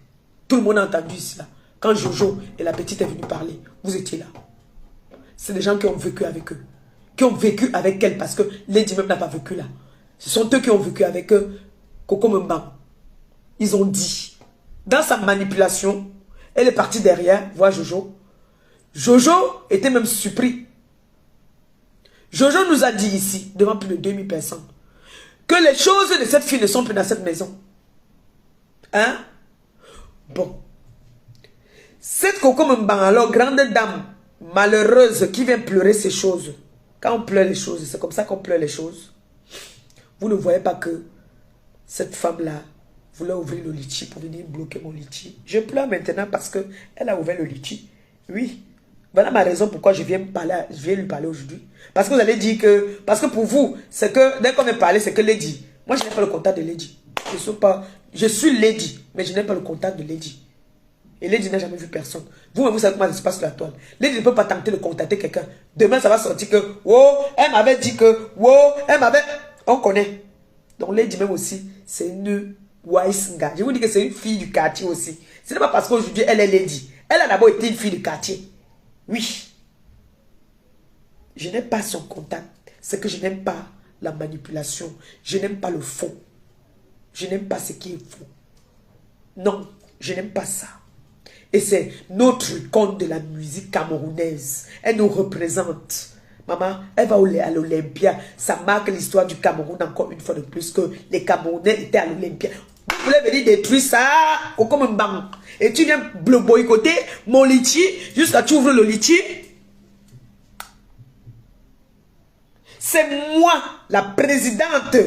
Tout le monde a entendu ici là. Quand Jojo et la petite est venue parler, vous étiez là. C'est des gens qui ont vécu avec eux. Qui ont vécu avec elle parce que Lady même n'a pas vécu là. Ce sont eux qui ont vécu avec eux. Coco Mbang. Ils ont dit. Dans sa manipulation, elle est partie derrière, voir Jojo. Jojo était même surpris. Jojo nous a dit ici, devant plus de 2000 personnes, que les choses de cette fille ne sont plus dans cette maison. Hein? Bon. Cette Coco Mbang, alors, grande dame, malheureuse, qui vient pleurer ces choses. Quand on pleure les choses, c'est comme ça qu'on pleure les choses. Vous ne voyez pas que cette femme-là voulait ouvrir le litchi pour venir bloquer mon litchi. Je pleure maintenant parce qu'elle a ouvert le litchi. Oui. Voilà ma raison pourquoi je viens lui parler aujourd'hui. Parce que vous allez dire que... Parce que pour vous, c'est que... Dès qu'on est parlé, c'est que Lady. Moi, je n'ai pas le contact de Lady. Je suis Lady, mais je n'ai pas le contact de Lady. Et Lady n'a jamais vu personne. Vous-même, vous savez comment ça se passe sur la toile. Lady ne peut pas tenter de contacter quelqu'un. Demain, ça va sortir que... Oh, elle m'avait dit que... Oh, elle m'avait... On connaît. Donc Lady même aussi, c'est une wise gars. Je vous dis que c'est une fille du quartier aussi. Ce n'est pas parce qu'aujourd'hui, elle est Lady. Elle a d'abord été une fille du quartier. Oui. Je n'aime pas son contact. C'est que je n'aime pas la manipulation. Je n'aime pas le faux. Je n'aime pas ce qui est faux. Non, je n'aime pas ça. Et c'est notre icône de la musique camerounaise. Elle nous représente. Maman, elle va à l'Olympia. Ça marque l'histoire du Cameroun encore une fois de plus que les Camerounais étaient à l'Olympia. Vous voulez venir détruire ça comme un banc. Et tu viens boycotter mon litchi jusqu'à tu ouvres le litchi. C'est moi, la présidente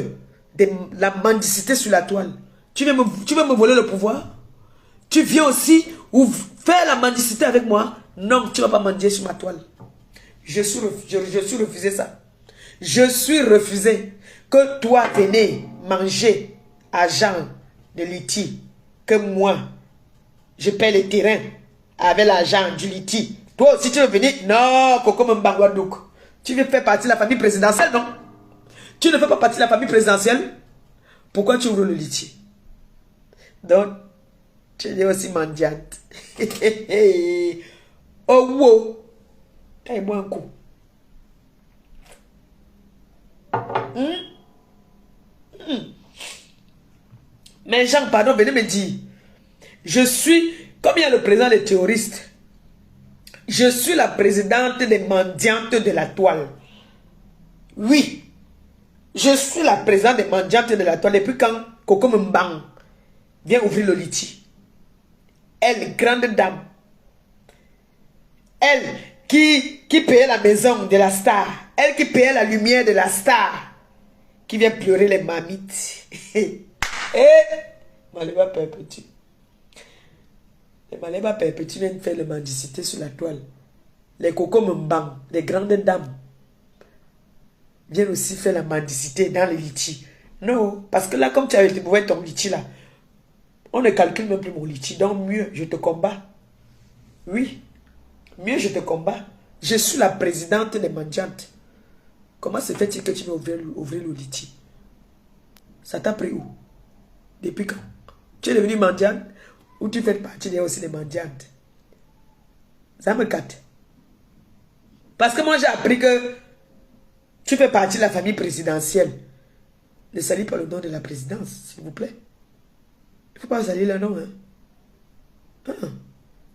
de la mendicité sur la toile. Tu veux me voler le pouvoir? Tu viens aussi faire la mendicité avec moi? Non, tu ne vas pas mendier sur ma toile. Je suis refusé ça. Je suis refusé que toi venez manger argent de liti. Que moi, je paie les terrains avec l'argent du liti. Toi aussi tu veux venir? Non, Coco Mbangwadouk. Tu veux faire partie de la famille présidentielle, non? Tu ne fais pas partie de la famille présidentielle? Pourquoi tu ouvres le liti? Donc, tu es aussi mendiante. Oh, wow. Taille-moi un coup. Mais Jean, pardon, venez me dire. Je suis, comme il y a le président des terroristes, je suis la présidente des mendiantes de la toile. Oui. Je suis la présidente des mendiantes de la toile. Depuis quand Coco Mbang vient ouvrir le liti? Elle, grande dame. Elle qui payait la maison de la star. Elle qui payait la lumière de la star. Qui vient pleurer les mamites. Et Maléba Perpétue. Les Maléba Perpétue viennent faire la mendicité sur la toile. Les Coco Mbang, les grandes dames, viennent aussi faire la mendicité dans les litchis. Non, parce que là, comme tu as été ton litchi là, on ne calcule même plus mon litchi. Donc mieux, je te combats. Oui, mieux je te combats. Je suis la présidente des mendiantes. Comment se fait-il que tu veux ouvrir le litchi? Ça t'a pris où? Depuis quand? Tu es devenu mendiante ou tu fais partie aussi des mendiantes? Ça me catte. Parce que moi j'ai appris que tu fais partie de la famille présidentielle. Ne salis pas le nom de la présidence, s'il vous plaît. Il ne faut pas salir le nom. Hein?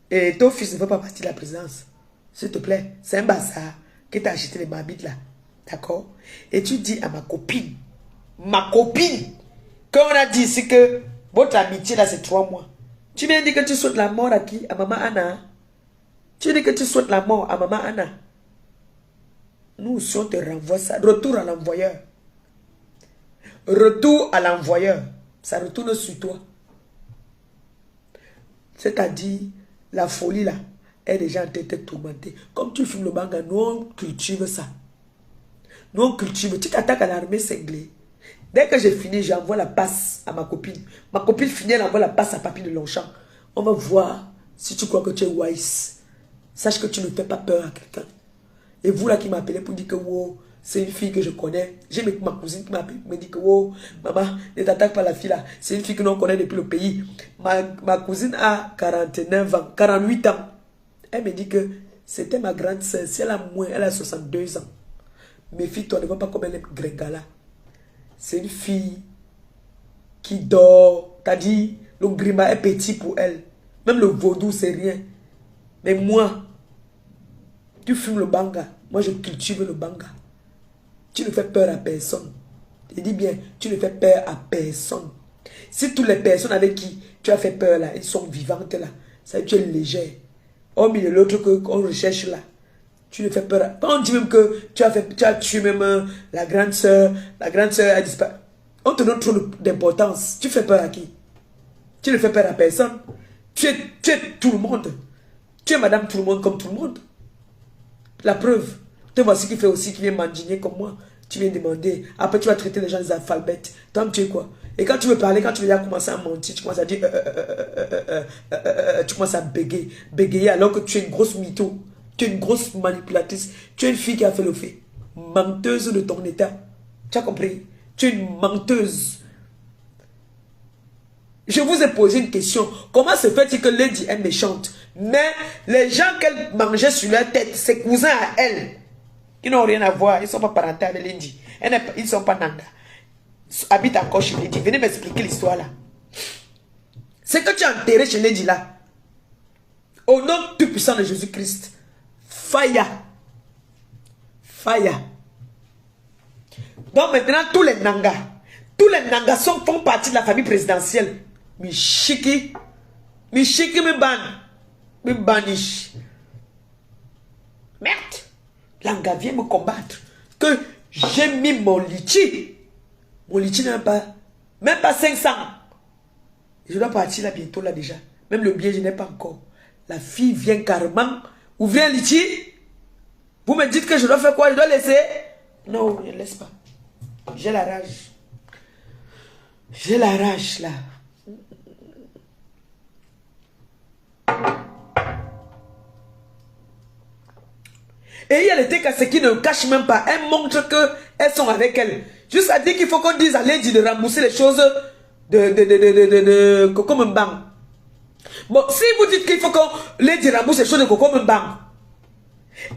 Et ton fils ne fait pas partie de la présidence. S'il te plaît, c'est un bazar qui t'a acheté les mabites là. D'accord? Et tu dis à ma copine, qu'on a dit ici que votre amitié là c'est 3 mois. Tu viens dire que tu souhaites la mort à qui? À maman Anna. Tu dis que tu souhaites la mort à maman Anna. Nous aussi on te renvoie ça. Retour à l'envoyeur. Retour à l'envoyeur. Ça retourne sur toi. C'est-à-dire, la folie là est déjà en train de te tourmenter. Comme tu fumes le banga, nous on cultive ça. Nous on cultive. Tu t'attaques à l'armée cinglée. Dès que j'ai fini, j'envoie la passe à ma copine. Ma copine finit, elle envoie la passe à Papy de Longchamp. On va voir si tu crois que tu es wise. Sache que tu ne fais pas peur à quelqu'un. Et vous là qui m'appelez pour dire que wow, c'est une fille que je connais. J'ai ma cousine qui m'appelle, me dit que wow, maman, ne t'attaque pas la fille là. C'est une fille que l'on connaît depuis le pays. Ma cousine a 49 ans, 48 ans. Elle me dit que c'était ma grande soeur. Si elle a moins, elle a 62 ans. Méfie-toi, ne vois pas comme elle est gringala. C'est une fille qui dort. T'as dit, le grima est petit pour elle. Même le vaudou, c'est rien. Mais moi, tu fumes le banga. Moi, je cultive le banga. Tu ne fais peur à personne. Je dis bien, tu ne fais peur à personne. Si toutes les personnes avec qui tu as fait peur là, elles sont vivantes là, ça veut dire que tu es légère. Hormis de l'autre qu'on recherche là, tu ne fais peur à... Quand on dit même que tu as tué même la grande soeur a disparu. On te donne trop d'importance. Tu fais peur à qui? Tu ne fais peur à personne. Tu es tout le monde. Tu es madame tout le monde comme tout le monde. La preuve, te voici qui fait aussi, qui vient m'indigner comme moi. Tu viens demander. Après, tu vas traiter les gens des alphabètes. Toi, tu es quoi? Et quand tu veux parler, quand tu veux commencer à mentir, tu commences à dire tu commences à bégayer alors que tu es une grosse mytho. Tu es une grosse manipulatrice. Tu es une fille qui a fait le fait. Menteuse de ton état. Tu as compris? Tu es une menteuse. Je vous ai posé une question. Comment se fait-il que Lady est méchante? Mais les gens qu'elle mangeait sur leur tête, ses cousins à elle, qui n'ont rien à voir, ils ne sont pas parentés avec Lady. Ils ne sont pas Nanga. Habitent encore chez Lady. Venez m'expliquer l'histoire là. C'est que tu as enterré chez Lady là. Au nom tout puissant de Jésus-Christ. Faya. Faya. Donc maintenant, tous les Nangas font partie de la famille présidentielle. Michiki me ban. Me banish. Merde. Langa vient me combattre. Que j'ai mis mon litchi. Mon litchi n'a même pas 500. Je dois partir là bientôt là déjà. Même le bien, je n'ai pas encore. La fille vient carrément. Ouvrir un litchi. Vous me dites que je dois faire quoi? Je dois laisser? Non, je ne laisse pas. J'ai la rage. J'ai la rage là. Et il y a les TKC qui ne cachent même pas. Elles montrent qu'elles sont avec elle. Juste à dire qu'il faut qu'on dise à Lady de rembourser les choses de Coco Mbang. Bon, si vous dites qu'il faut qu'on Lady rembourse les choses de Coco Mbang,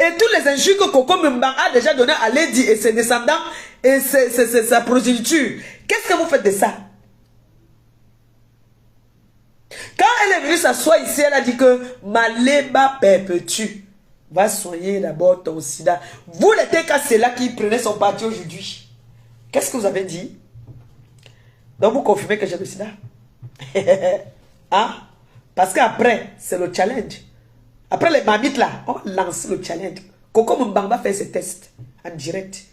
et tous les injures que Coco Mbang a déjà donné à Lady et ses descendants et sa progéniture, qu'est-ce que vous faites de ça? Quand elle est venue s'asseoir ici, elle a dit que Maléba perpétue. Va soigner d'abord ton sida. Vous les TK, c'est là qui prenait son parti aujourd'hui. Qu'est-ce que vous avez dit? Donc vous confirmez que j'ai le sida? Hein? Parce qu'après, c'est le challenge. Après les mamites là, on va lancer le challenge. Coco Mbang va faire ses tests en direct.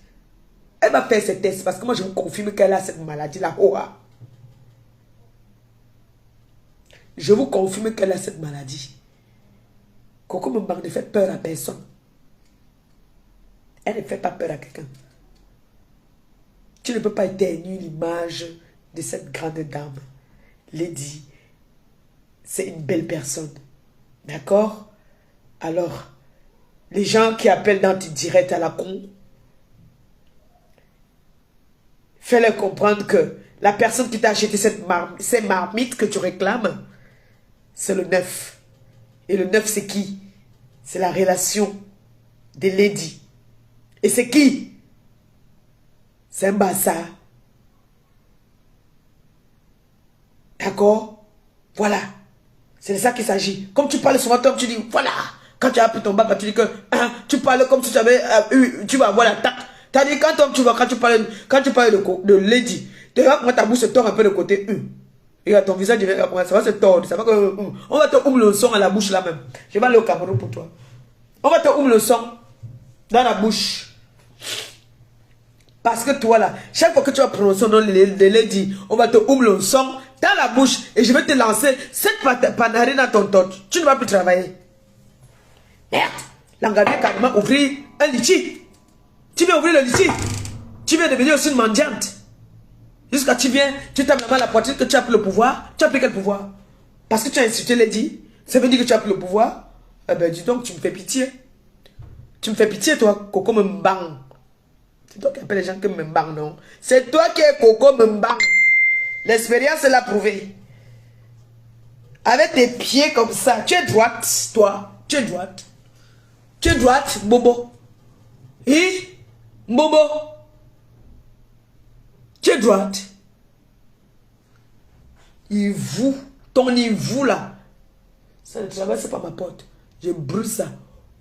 Elle va faire ses tests parce que moi je vous confirme qu'elle a cette maladie là. Oh, ah. Je vous confirme qu'elle a cette maladie. Coco Mbang ne fait peur à personne. Elle ne fait pas peur à quelqu'un. Tu ne peux pas éternuer l'image de cette grande dame. Lady, c'est une belle personne. D'accord? Alors, les gens qui appellent dans tes directs à la con, fais-leur comprendre que la personne qui t'a acheté ces marmites que tu réclames, c'est le 9. Et le 9, c'est qui? C'est la relation de Lady. Et c'est qui? C'est un bazar. D'accord? Voilà. C'est de ça qu'il s'agit. Comme tu parles souvent, tu dis, voilà. Quand tu as pris ton bac, tu dis que tu parles comme si tu avais eu, tu vas avoir la tac. Tu as dit, quand tu parles de Lady, tu vas prendre ta bouche se tord un peu de côté. Et ton visage, ça va se tordre. Ça va que, on va te le son à la bouche là même. Je vais aller au Cameroun pour toi. On va te le son dans la bouche. Parce que toi là, chaque fois que tu vas prononcer le nom de Lady, on va te le son dans la bouche et je vais te lancer cette panarine dans ton torche. Tu ne vas plus travailler. Merde! Langa vient carrément ouvrir un litchi. Tu viens ouvrir le litchi. Tu viens devenir aussi une mendiante. Jusqu'à tu viens, tu tapes la main à la poitrine que tu as pris le pouvoir. Tu as pris quel pouvoir? Parce que tu as insulté Lady. Ça veut dire que tu as pris le pouvoir. Eh ben dis donc, tu me fais pitié. Tu me fais pitié toi, Coco Mbang. C'est toi qui appelles les gens que Mbang, non? C'est toi qui es Coco Mbang. L'expérience l'a prouvé. Avec tes pieds comme ça, tu es droite, toi. Tu es droite. Tu es droite, Bobo. Et Bobo. Tu es droite. Ton niveau là, ça ne traverse pas ma porte. Je brûle ça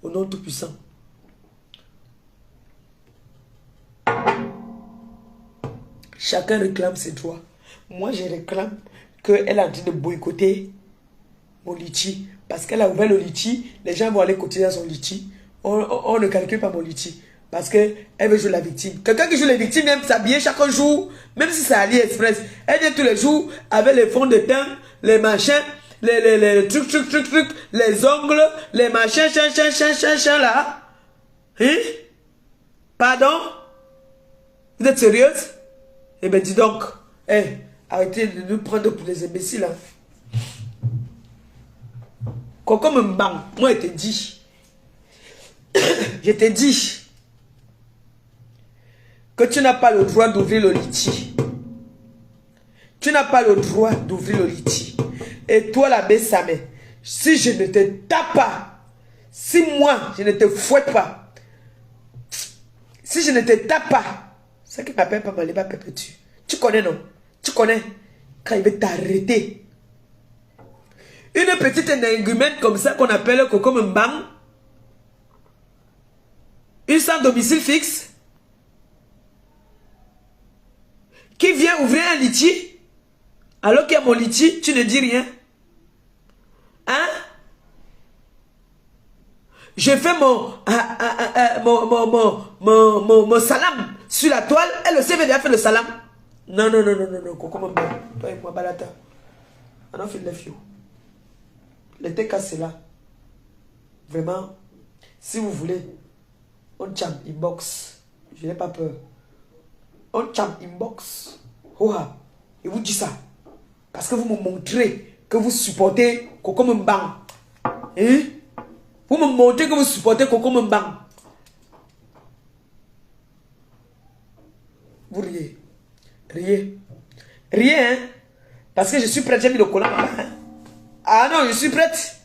au nom tout-puissant. Chacun réclame ses droits. Moi, je réclame qu'elle est en train de boycotter mon litchi. Parce qu'elle a ouvert le litchi, les gens vont aller cotiser dans son litchi. On ne calcule pas mon litchi. Parce qu'elle veut jouer la victime. Quelqu'un qui joue la victime aime s'habiller chaque jour, même si c'est AliExpress. Elle vient tous les jours avec les fonds de teint, les machins, les trucs, les ongles, les machins, là. Hein? Pardon? Vous êtes sérieuse? Eh bien, dis donc, arrêtez de nous prendre pour des imbéciles. Hein. Coco Mbang, moi, je te dis. Je te dis que tu n'as pas le droit d'ouvrir le litchi. Tu n'as pas le droit d'ouvrir le litchi. Et toi, la Bessamé, si je ne te tape pas, si moi, je ne te fouette pas, si je ne te tape pas, c'est qui m'appelle pas Maliba Pépétu. Tu connais, non? Tu connais? Quand il veut t'arrêter. Une petite énergumène comme ça qu'on appelle Coco Mbang. Une sans domicile fixe. Qui vient ouvrir un litchi. Alors qu'il y a mon litchi, tu ne dis rien. Hein? Je fais mon salam sur la toile. Elle aussi veut déjà faire le salam. Non, non, non, non, non, non, Coco Mbang. Toi et moi, balata. On a fait le fiou. Les TK, c'est là. Vraiment, si vous voulez, on champ inbox. Je n'ai pas peur. On champ inbox. Oha, et vous dit ça. Parce que vous me montrez que vous supportez Coco Mbang. Hein? Vous me montrez que vous supportez Coco Mbang. Vous riez. Riez. Riez, hein? Parce que je suis prête, j'ai mis le collant en bas. Hein? Ah non, je suis prête.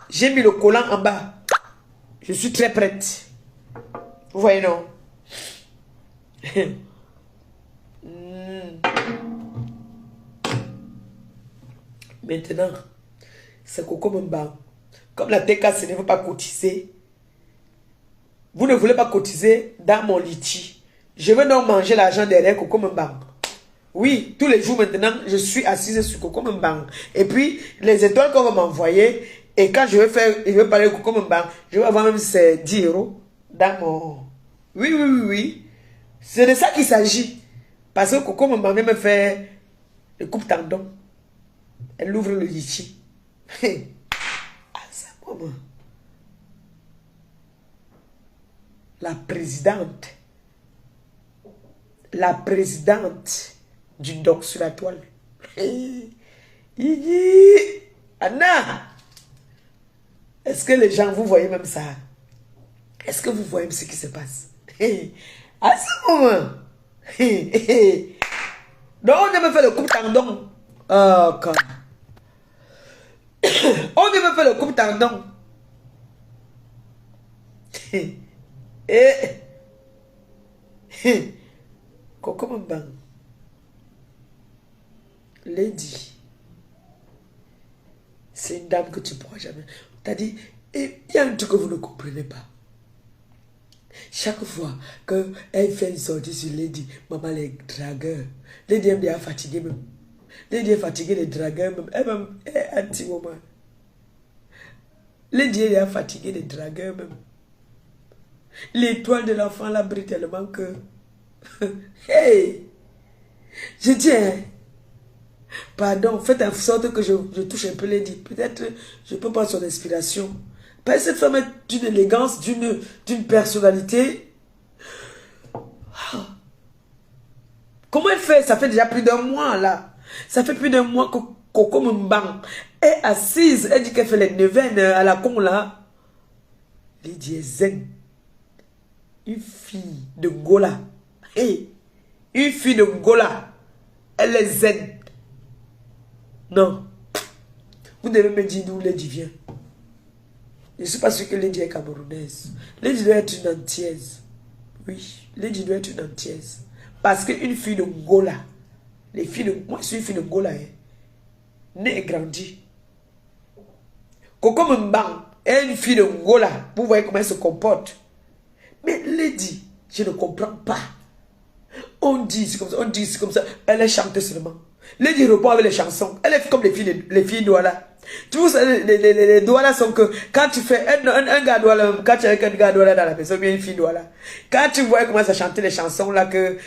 J'ai mis le collant en bas. Je suis très prête. Vous voyez, non? Maintenant, c'est Coco Mbang. Comme la TK ne veut pas cotiser, vous ne voulez pas cotiser dans mon litchi. Je vais donc manger l'argent derrière Coco Mbang. Oui, tous les jours maintenant, je suis assise sur Coco Mbang. Et puis, les étoiles qu'on va m'envoyer, et quand je vais parler de Coco Mbang, je vais avoir même ces 10 euros dans mon... Oui, oui, oui, oui. C'est de ça qu'il s'agit. Parce que Coco Mbang vient me faire le coupe tendon. Elle ouvre le litchi. À ça, moment. La présidente du doc sur la toile. Anna, est-ce que les gens, vous voyez même ça? Est-ce que vous voyez ce qui se passe? À ce moment. Donc, on me fait le coupe tendon. Oh, quand. On me fait le coupe tendon. Coco Mbang. Lady. C'est une dame que tu ne pourras jamais. T'as dit, il y a un truc que vous ne comprenez pas. Chaque fois qu'elle fait une sortie sur Lady, maman les dragueurs. Lady aime bien fatiguer même. Lady est fatiguée des dragueurs même. Elle-même est un petit moment. Lady est fatiguée des dragueurs même. L'étoile de l'enfant la brille tellement que... Hey! Je dis, hein, pardon, faites en sorte que je touche un peu Lady. Peut-être je peux prendre son inspiration. Parce que cette femme est d'une élégance, d'une personnalité. Comment elle fait? Ça fait déjà plus d'un mois là. Ça fait plus d'un mois que Coco Mbang est assise. Elle dit qu'elle fait les neuvaines à la con là. Lady est zen. Une fille de Gola. Hey, une fille de Gola. Elle est zen. Non. Vous devez me dire d'où Lady vient. Je ne suis pas sûr que Lady est camerounaise. Lady doit être une antillaise. Oui, Lady doit être une antillaise. Parce qu'une fille de Gola, les filles de... Moi, je suis une fille de Gola. Hein. Née et grandie. Coco Mbang est une fille de Gola. Vous voyez comment elle se comporte. Mais Lady, je ne comprends pas. On dit c'est comme ça, on dit c'est comme ça. Elle est chanteuse seulement. Lady répond avec les chansons. Elle est comme les filles Douala. Tu vois, les Douala sont que quand tu fais un gars Douala, quand tu es avec un gars Douala dans la maison, bien une fille Douala. Quand tu vois comment ça chanter les chansons là que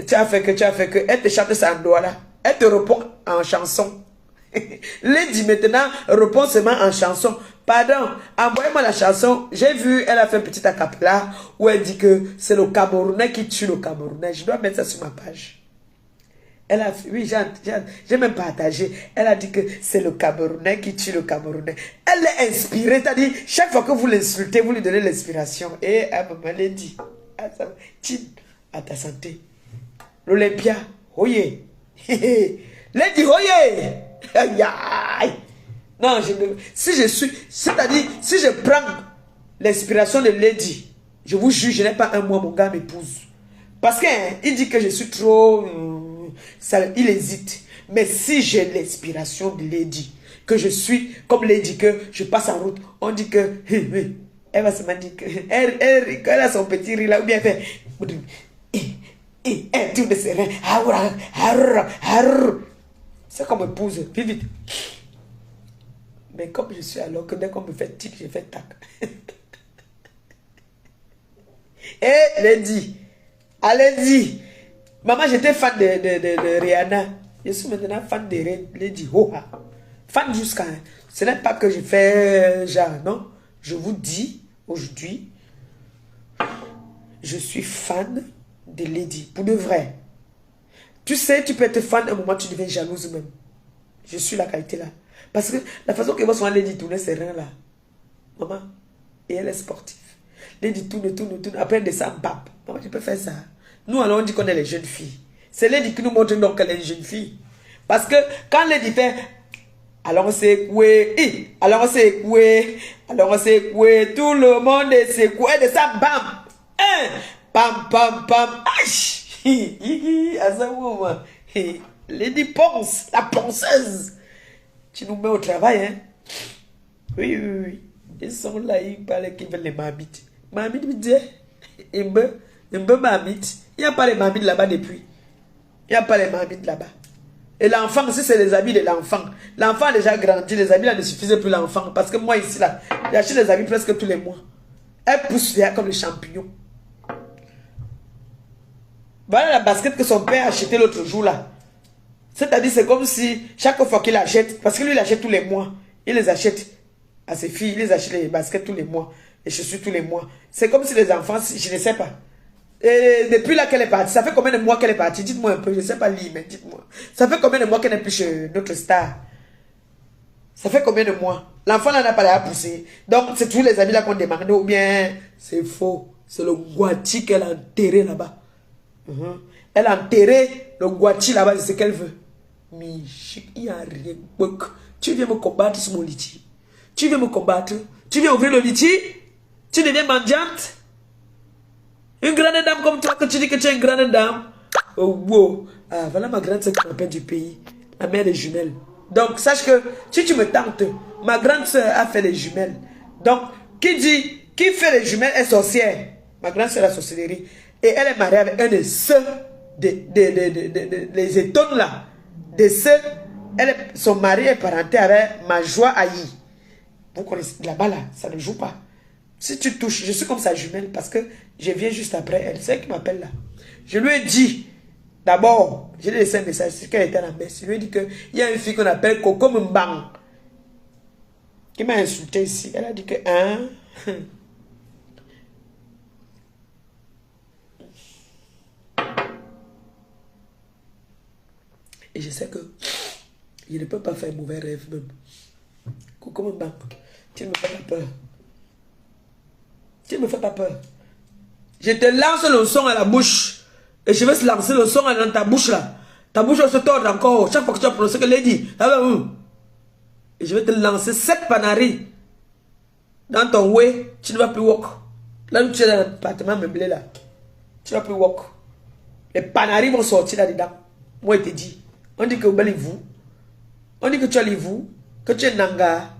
tu as fait que, elle te chante ça en Douala. Elle te répond en chanson. Lady maintenant répond seulement en chanson. Pardon, envoyez-moi la chanson. J'ai vu, elle a fait un petit acapella où elle dit que c'est le Camerounais qui tue le Camerounais. Je dois mettre ça sur ma page. Elle a, oui, j'ai même partagé. Elle a dit que c'est le Camerounais qui tue le Camerounais. Elle est inspirée, c'est-à-dire, chaque fois que vous l'insultez, vous lui donnez l'inspiration. Et elle m'a dit, à ta santé. L'Olympia, Oye. Lady Oye. Aïe, aïe. Non, si je suis, c'est-à-dire, si je prends l'inspiration de Lady, je vous jure, je n'ai pas un mois, mon gars m'épouse. Parce qu'il dit que je suis trop... il hésite. Mais si j'ai l'inspiration de Lady, que je suis comme Lady, que je passe en route, on dit que... Elle va se dire que... Elle a son petit rire là, ou bien elle fait... Elle tourne ses reins. C'est comme épouse. Vite, vite. Mais comme je suis alors que dès qu'on me fait tic, je fais tac. Eh, Lady, allez-y. Maman, j'étais fan de Rihanna. Je suis maintenant fan de Lady Oha. Fan jusqu'à... Ce n'est pas que je fais genre, non. Je vous dis, aujourd'hui, je suis fan de Lady. Pour de vrai. Tu sais, tu peux être fan, à un moment, tu deviens jalouse même. Je suis la qualité là. Parce que la façon que moi, son Lady tourner ses reins là. Maman, et elle est sportive. Lady tourne. Après, elle descend, bap. Maman, tu peux faire ça. Nous, alors, on dit qu'on est les jeunes filles. C'est Lady qui nous montre donc qu'elle est une jeune fille. Parce que quand Lady fait... Alors on s'est écoué, alors on s'est écoué, alors on s'est écoué, tout le monde s'est écoué, de ça, bam, pam, pam, pam, aïe, à ce moment, Lady Ponce, la ponceuse, tu nous mets au travail, hein. Oui, ils sont là, ils parlent qu'ils veulent les mamites. Mamite, me dit, un peu mamite, il n'y a pas les mamites là-bas depuis, il n'y a pas les mamites là-bas. Et l'enfant, si c'est les habits de l'enfant, l'enfant a déjà grandi, les habits là ne suffisaient plus l'enfant. Parce que moi ici là, j'achète les habits presque tous les mois. Elle pousse là comme les champignons. Voilà la basket que son père a acheté l'autre jour là. C'est-à-dire c'est comme si chaque fois qu'il achète, parce que lui il achète tous les mois, il les achète à ses filles, il les achète les baskets tous les mois, les chaussures tous les mois. C'est comme si les enfants, je ne sais pas. Et depuis là qu'elle est partie, ça fait combien de mois qu'elle est partie? Dites-moi un peu, je ne sais pas lire, mais dites-moi. Ça fait combien de mois qu'elle n'est plus chez notre star? Ça fait combien de mois? L'enfant là n'a pas l'air à pousser. Donc c'est tous les amis là qu'on demande, ou bien c'est faux. C'est le Guachi qu'elle a enterré là-bas. Elle a enterré le Guachi là-bas, c'est ce qu'elle veut. Mais il n'y a rien. Tu viens me combattre sur mon liti. Tu viens me combattre. Tu viens ouvrir le liti. Tu deviens mendiante. Une grande dame comme toi, que tu dis que tu es une grande dame. Oh, wow. Ah, voilà ma grande sœur qui m'appelle du pays. La mère des jumelles. Donc, sache que si tu me tentes, ma grande sœur a fait les jumelles. Donc, qui dit, qui fait les jumelles est sorcière. Ma grande sœur a la sorcellerie. Et elle est mariée avec un des ceux, les étonnes là. Des ceux, son mari est parenté avec ma joie Aïe. Vous connaissez, là-bas là, ça ne joue pas. Si tu touches, je suis comme sa jumelle parce que je viens juste après elle. C'est elle qui m'appelle là. Je lui ai dit, d'abord, j'ai laissé un message, c'est qu'elle était à la messe. Je lui ai dit qu'il y a une fille qu'on appelle Coco Mbang qui m'a insulté ici. Elle a dit que, hein? Et je sais que je ne peux pas faire un mauvais rêve même. Coco Mbang, tu ne me fais pas peur. Tu ne me fais pas peur. Je te lance le son à la bouche. Et je vais lancer le son dans ta bouche là. Ta bouche va se tordre encore. Chaque fois que tu as prononcé que Lady. Et je vais te lancer 7 panaris. Dans ton way, tu ne vas plus walk. Là où tu es dans l'appartement meublé là. Tu ne vas plus walk. Les panaris vont sortir là-dedans. Moi, je te dis. On dit que vous allez vous. On dit que tu allez vous. Que tu es nanga.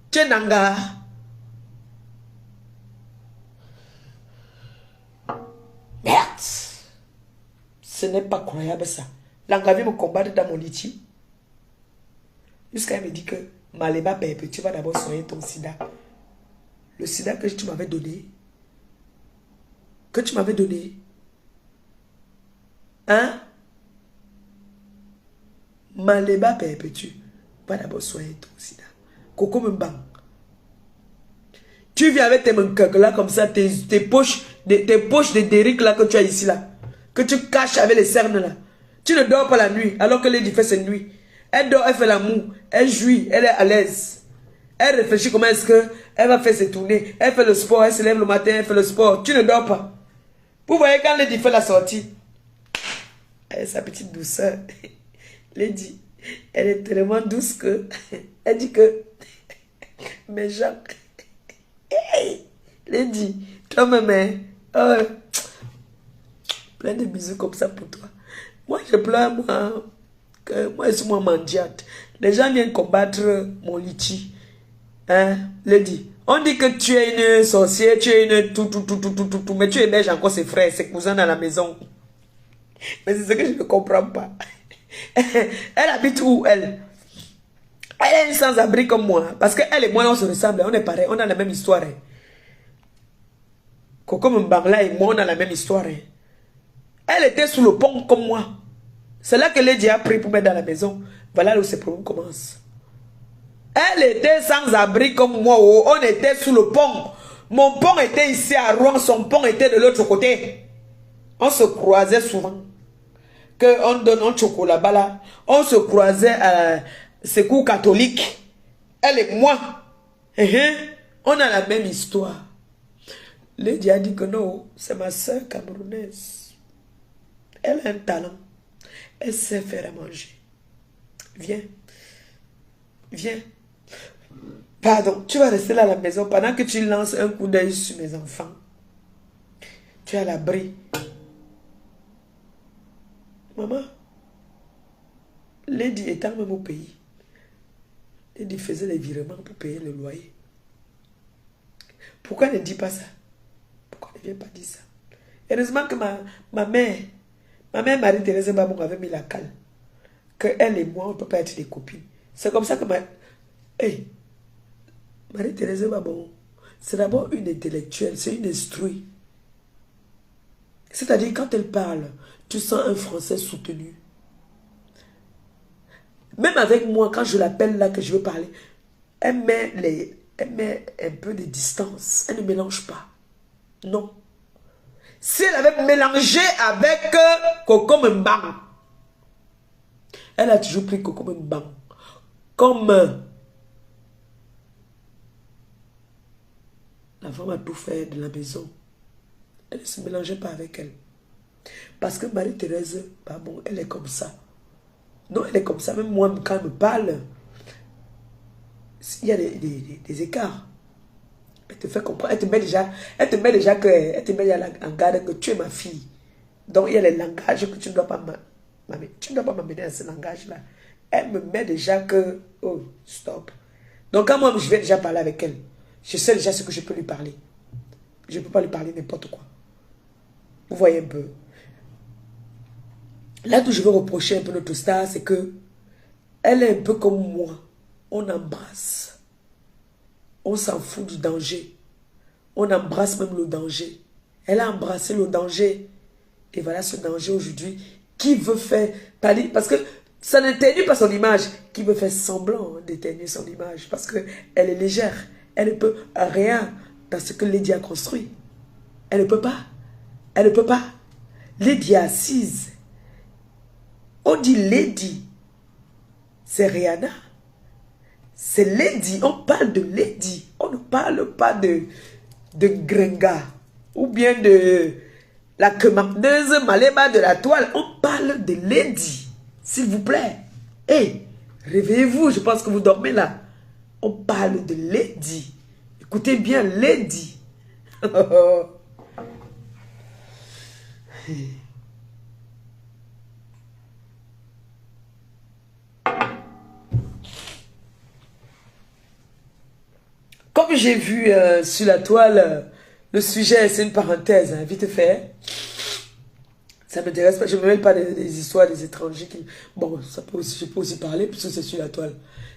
Tu es nanga. Merde! Ce n'est pas croyable ça. L'engavé me combattre dans mon liti. Jusqu'à elle me dit que Maléba Bébé, tu vas d'abord soigner ton sida. Le sida que tu m'avais donné. Que tu m'avais donné. Hein? Maléba Bébé, tu vas d'abord soigner ton sida. Coco Mbang. Tu viens avec tes manqueurs là comme ça, tes poches de Derrick là que tu as ici là. Que tu caches avec les cernes là. Tu ne dors pas la nuit alors que Lady fait ses nuits. Elle dort, elle fait l'amour, elle jouit, elle est à l'aise. Elle réfléchit comment est-ce qu'elle va faire ses tournées. Elle fait le sport, elle se lève le matin, elle fait le sport. Tu ne dors pas. Vous voyez quand Lady fait la sortie. avec sa petite douceur. Lady, elle est tellement douce que elle dit que mais Jacques, hey, Lady, toi-même, hein, oh, plein de bisous comme ça pour toi. Moi, je pleure, moi, que moi, je suis moi mendiante. Les gens viennent combattre mon litchi. Hein, Lady, on dit que tu es une sorcière, tu es une tout, mais tu héberges encore ses frères, ses cousins dans la maison. Mais c'est ce que je ne comprends pas. Elle habite où, elle? Elle est une sans-abri comme moi. Parce qu'elle et moi, on se ressemble. On est pareil. On a la même histoire. Hein. Coco Mbangla et moi, on a la même histoire. Hein. Elle était sous le pont comme moi. C'est là que Lady a pris pour mettre dans la maison. Voilà où ses problèmes commencent. Elle était sans-abri comme moi. Oh. On était sous le pont. Mon pont était ici à Rouen. Son pont était de l'autre côté. On se croisait souvent. On donne un chocolat là. On se croisait à secours catholique. Elle et moi. On a la même histoire. Lady a dit que non, c'est ma soeur camerounaise. Elle a un talent. Elle sait faire à manger. Viens. Viens. Pardon, tu vas rester là à la maison pendant que tu lances un coup d'œil sur mes enfants. Tu es à l'abri. Maman, Lady étant même au pays, Lady faisait les virements pour payer le loyer. Pourquoi ne dit pas ça? Pourquoi ne vient pas dire ça? Heureusement que ma mère Marie-Thérèse Babon avait mis la cale. Que elle et moi, on ne peut pas être des copines. C'est comme ça que hey, Marie-Thérèse Babon, c'est d'abord une intellectuelle, c'est une instruite. C'est-à-dire, quand elle parle, tu sens un français soutenu. Même avec moi, quand je l'appelle là, que je veux parler, elle met un peu de distance. Elle ne mélange pas. Non. Si elle avait mélangé avec Coco Mbang, elle a toujours pris Coco Mbang comme la femme a tout fait de la maison. Elle ne se mélangeait pas avec elle. Parce que Marie-Thérèse, bon, elle est comme ça. Non, elle est comme ça. Même moi, quand elle me parle, il y a des écarts. Elle te fait comprendre. Elle te met déjà en garde que tu es ma fille. Donc, il y a les langages que tu ne dois pas m'amener à ce langage-là. Elle me met déjà que, oh, stop. Donc, quand moi, je vais déjà parler avec elle, je sais déjà ce que je peux lui parler. Je ne peux pas lui parler n'importe quoi. Vous voyez un peu. Là où je veux reprocher un peu notre star, c'est que elle est un peu comme moi. On embrasse. On s'en fout du danger. On embrasse même le danger. Elle a embrassé le danger. Et voilà ce danger aujourd'hui. Qui veut faire parler? Parce que ça n'éteignit pas son image. Qui veut faire semblant d'éteigner son image? Parce qu'elle est légère. Elle ne peut rien dans ce que Lady a construit. Elle ne peut pas. Elle ne peut pas. Lady est assise. On dit Lady. C'est Rihanna. C'est Lady. On parle de Lady. On ne parle pas de Gringa. Ou bien de la commandeuse Maléba de la toile. On parle de Lady. S'il vous plaît. Hé, réveillez-vous. Je pense que vous dormez là. On parle de Lady. Écoutez bien, Lady. Comme j'ai vu sur la toile, le sujet, c'est une parenthèse, hein, vite fait. Ça ne m'intéresse pas, je ne me mêle pas des histoires des étrangers. Bon, ça peut aussi, je peux aussi parler, puisque c'est sur la toile.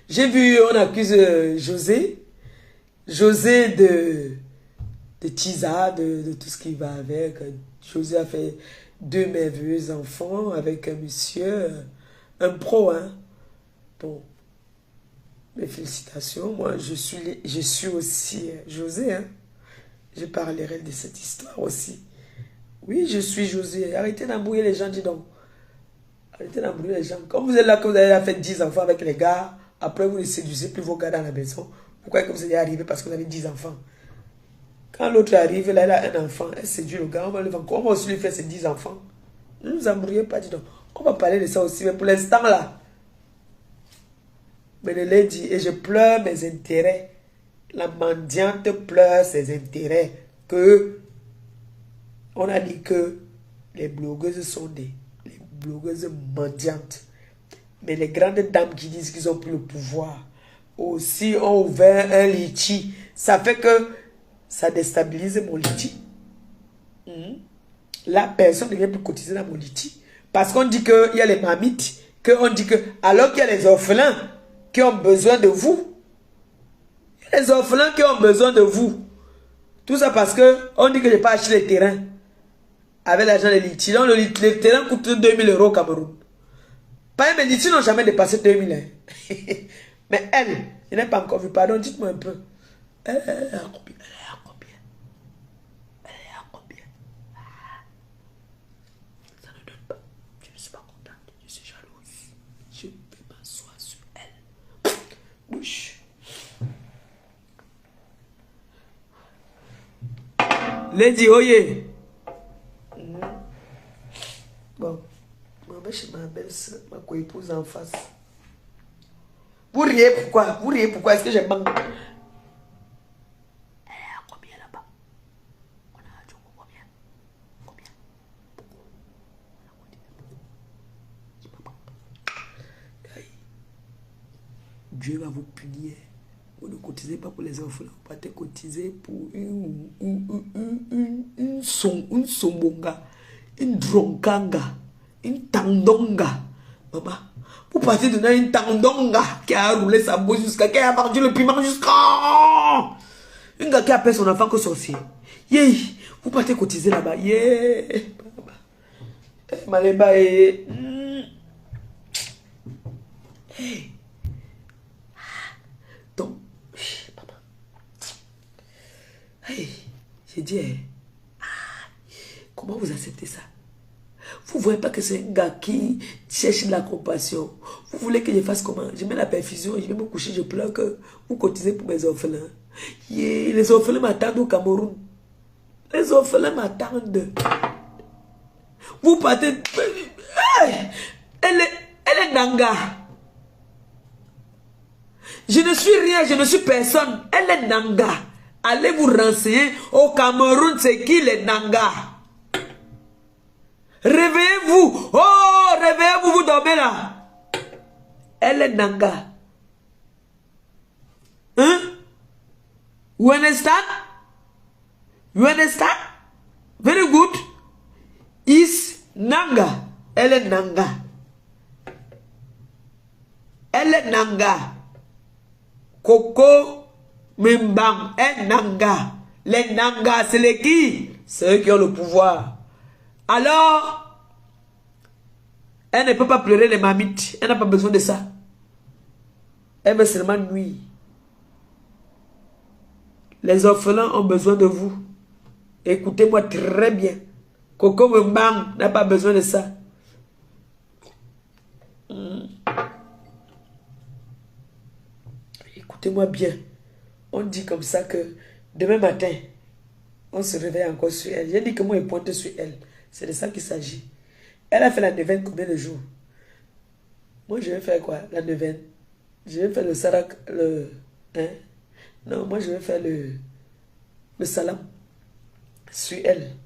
J'ai vu, on accuse José de Tisa, de tout ce qui va avec. José a fait 2 merveilleux enfants avec un monsieur, un pro, hein. Bon. Mes félicitations, moi je suis aussi José, hein. Je parlerai de cette histoire aussi. Oui, je suis José. Arrêtez d'embrouiller les gens, dis donc. Arrêtez d'embrouiller les gens. Comme vous êtes là, que vous avez fait 10 enfants avec les gars, après vous ne séduisez plus vos gars dans la maison. Pourquoi est-ce que vous êtes arrivé parce que vous avez 10 enfants? Quand l'autre arrive, là, elle a un enfant, elle séduit le gars, on va aussi lui faire ses 10 enfants. Ne nous embrouillez pas, dis donc. On va parler de ça aussi, mais pour l'instant là, mais le dit, et je pleure mes intérêts. La mendiante pleure ses intérêts. Que on a dit que les blogueuses sont les blogueuses mendiantes. Mais les grandes dames qui disent qu'ils ont pris le pouvoir aussi ont ouvert un litchi. Ça fait que ça déstabilise mon litchi. La personne ne vient plus cotiser dans mon litchi. Parce qu'on dit qu'il y a les mamites. On dit que, alors qu'il y a les orphelins qui ont besoin de vous. Il y a les orphelins qui ont besoin de vous. Tout ça parce que on dit que je n'ai pas acheté les terrains avec l'argent de litchi. Donc le terrain coûte 2000 € au Cameroun. Pas mes litchis n'ont jamais dépassé 2000 €. Mais elle, je n'ai pas encore vu. Pardon, dites-moi un peu. Elle est à combien? Ça ne donne pas. Je ne suis pas contente. Je suis jalouse. Je vais m'asseoir sur elle. Bouche. Lady Oye. Bon. Je vais chez ma belle-sœur, ma co-épouse en face. Vous riez pourquoi? Vous riez pourquoi? Est-ce que j'ai manqué? Elle est à combien là-bas? On a dit combien? Combien? Dieu va vous punir. Vous ne cotisez pas pour les enfants, vous partez cotiser pour une sombonga, une dronkanga, une tandonga. Maman, vous partez donner une tandonga qui a roulé sa bouche jusqu'à qui a mordu le piment jusqu'à une gars qui appelle son enfant que sorcier. Yeah. Vous partez cotiser là-bas. Yeah. Maléba et donc hey, j'ai dit, comment vous acceptez ça? Vous ne voyez pas que c'est un gars qui cherche de la compassion. Vous voulez que je fasse comment? Je mets la perfusion, je vais me coucher, je pleure que vous cotisez pour mes orphelins. Yeah, les orphelins m'attendent au Cameroun. Les orphelins m'attendent. Vous partez... Elle est Nanga. Je ne suis rien, je ne suis personne. Elle est Nanga. Allez vous renseigner au Cameroun, c'est qui les Nanga? Réveillez-vous. Oh, réveillez-vous, vous dormez là. Elle est Nanga. Hein? You understand? You understand? Very good. Is Nanga. Elle est Nanga. Elle est Nanga. Coco Mimbang est Nanga. Les Nanga, c'est les qui? C'est eux qui ont le pouvoir. Alors, elle ne peut pas pleurer les mamites. Elle n'a pas besoin de ça. Elle veut seulement nuire. Les orphelins ont besoin de vous. Écoutez-moi très bien. Coco Mimbang n'a pas besoin de ça. Écoutez-moi bien. On dit comme ça que demain matin, on se réveille encore sur elle. J'ai dit que moi, je pointe sur elle. C'est de ça qu'il s'agit. Elle a fait la neuvaine combien de jours? Moi, je vais faire quoi? La neuvaine. Je vais faire le sarak, Non, moi, je vais faire le salam sur elle.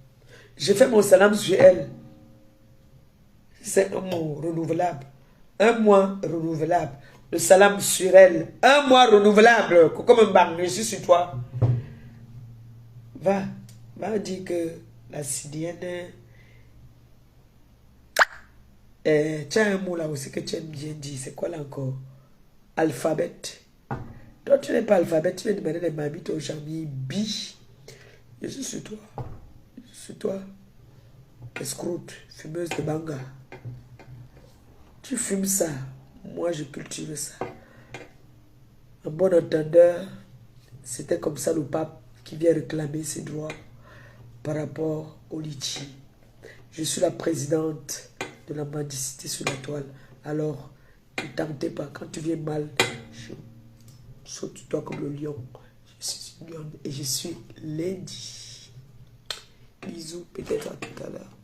Je fais mon salam sur elle. C'est un mois renouvelable. Un mois renouvelable. Le salam sur elle. Un mois renouvelable. Comme un bang, je suis sur toi. Va dire que la Syrienne... tu as un mot là aussi que tu aimes bien dire. C'est quoi là encore? Alphabet. Toi, tu n'es pas alphabet. Tu viens de demander des mamites aux amis. Bi. Je suis sur toi. Je suis sur toi. Escroute. Fumeuse de banga. Tu fumes ça. Moi, je cultive ça. Un bon entendeur, c'était comme ça le pape qui vient réclamer ses droits par rapport au litchi. Je suis la présidente de la mendicité sur la toile. Alors, ne tentez pas. Quand tu viens mal, je saute sur toi comme le lion. Je suis une lionne et je suis Lady. Bisous, peut-être à tout à l'heure.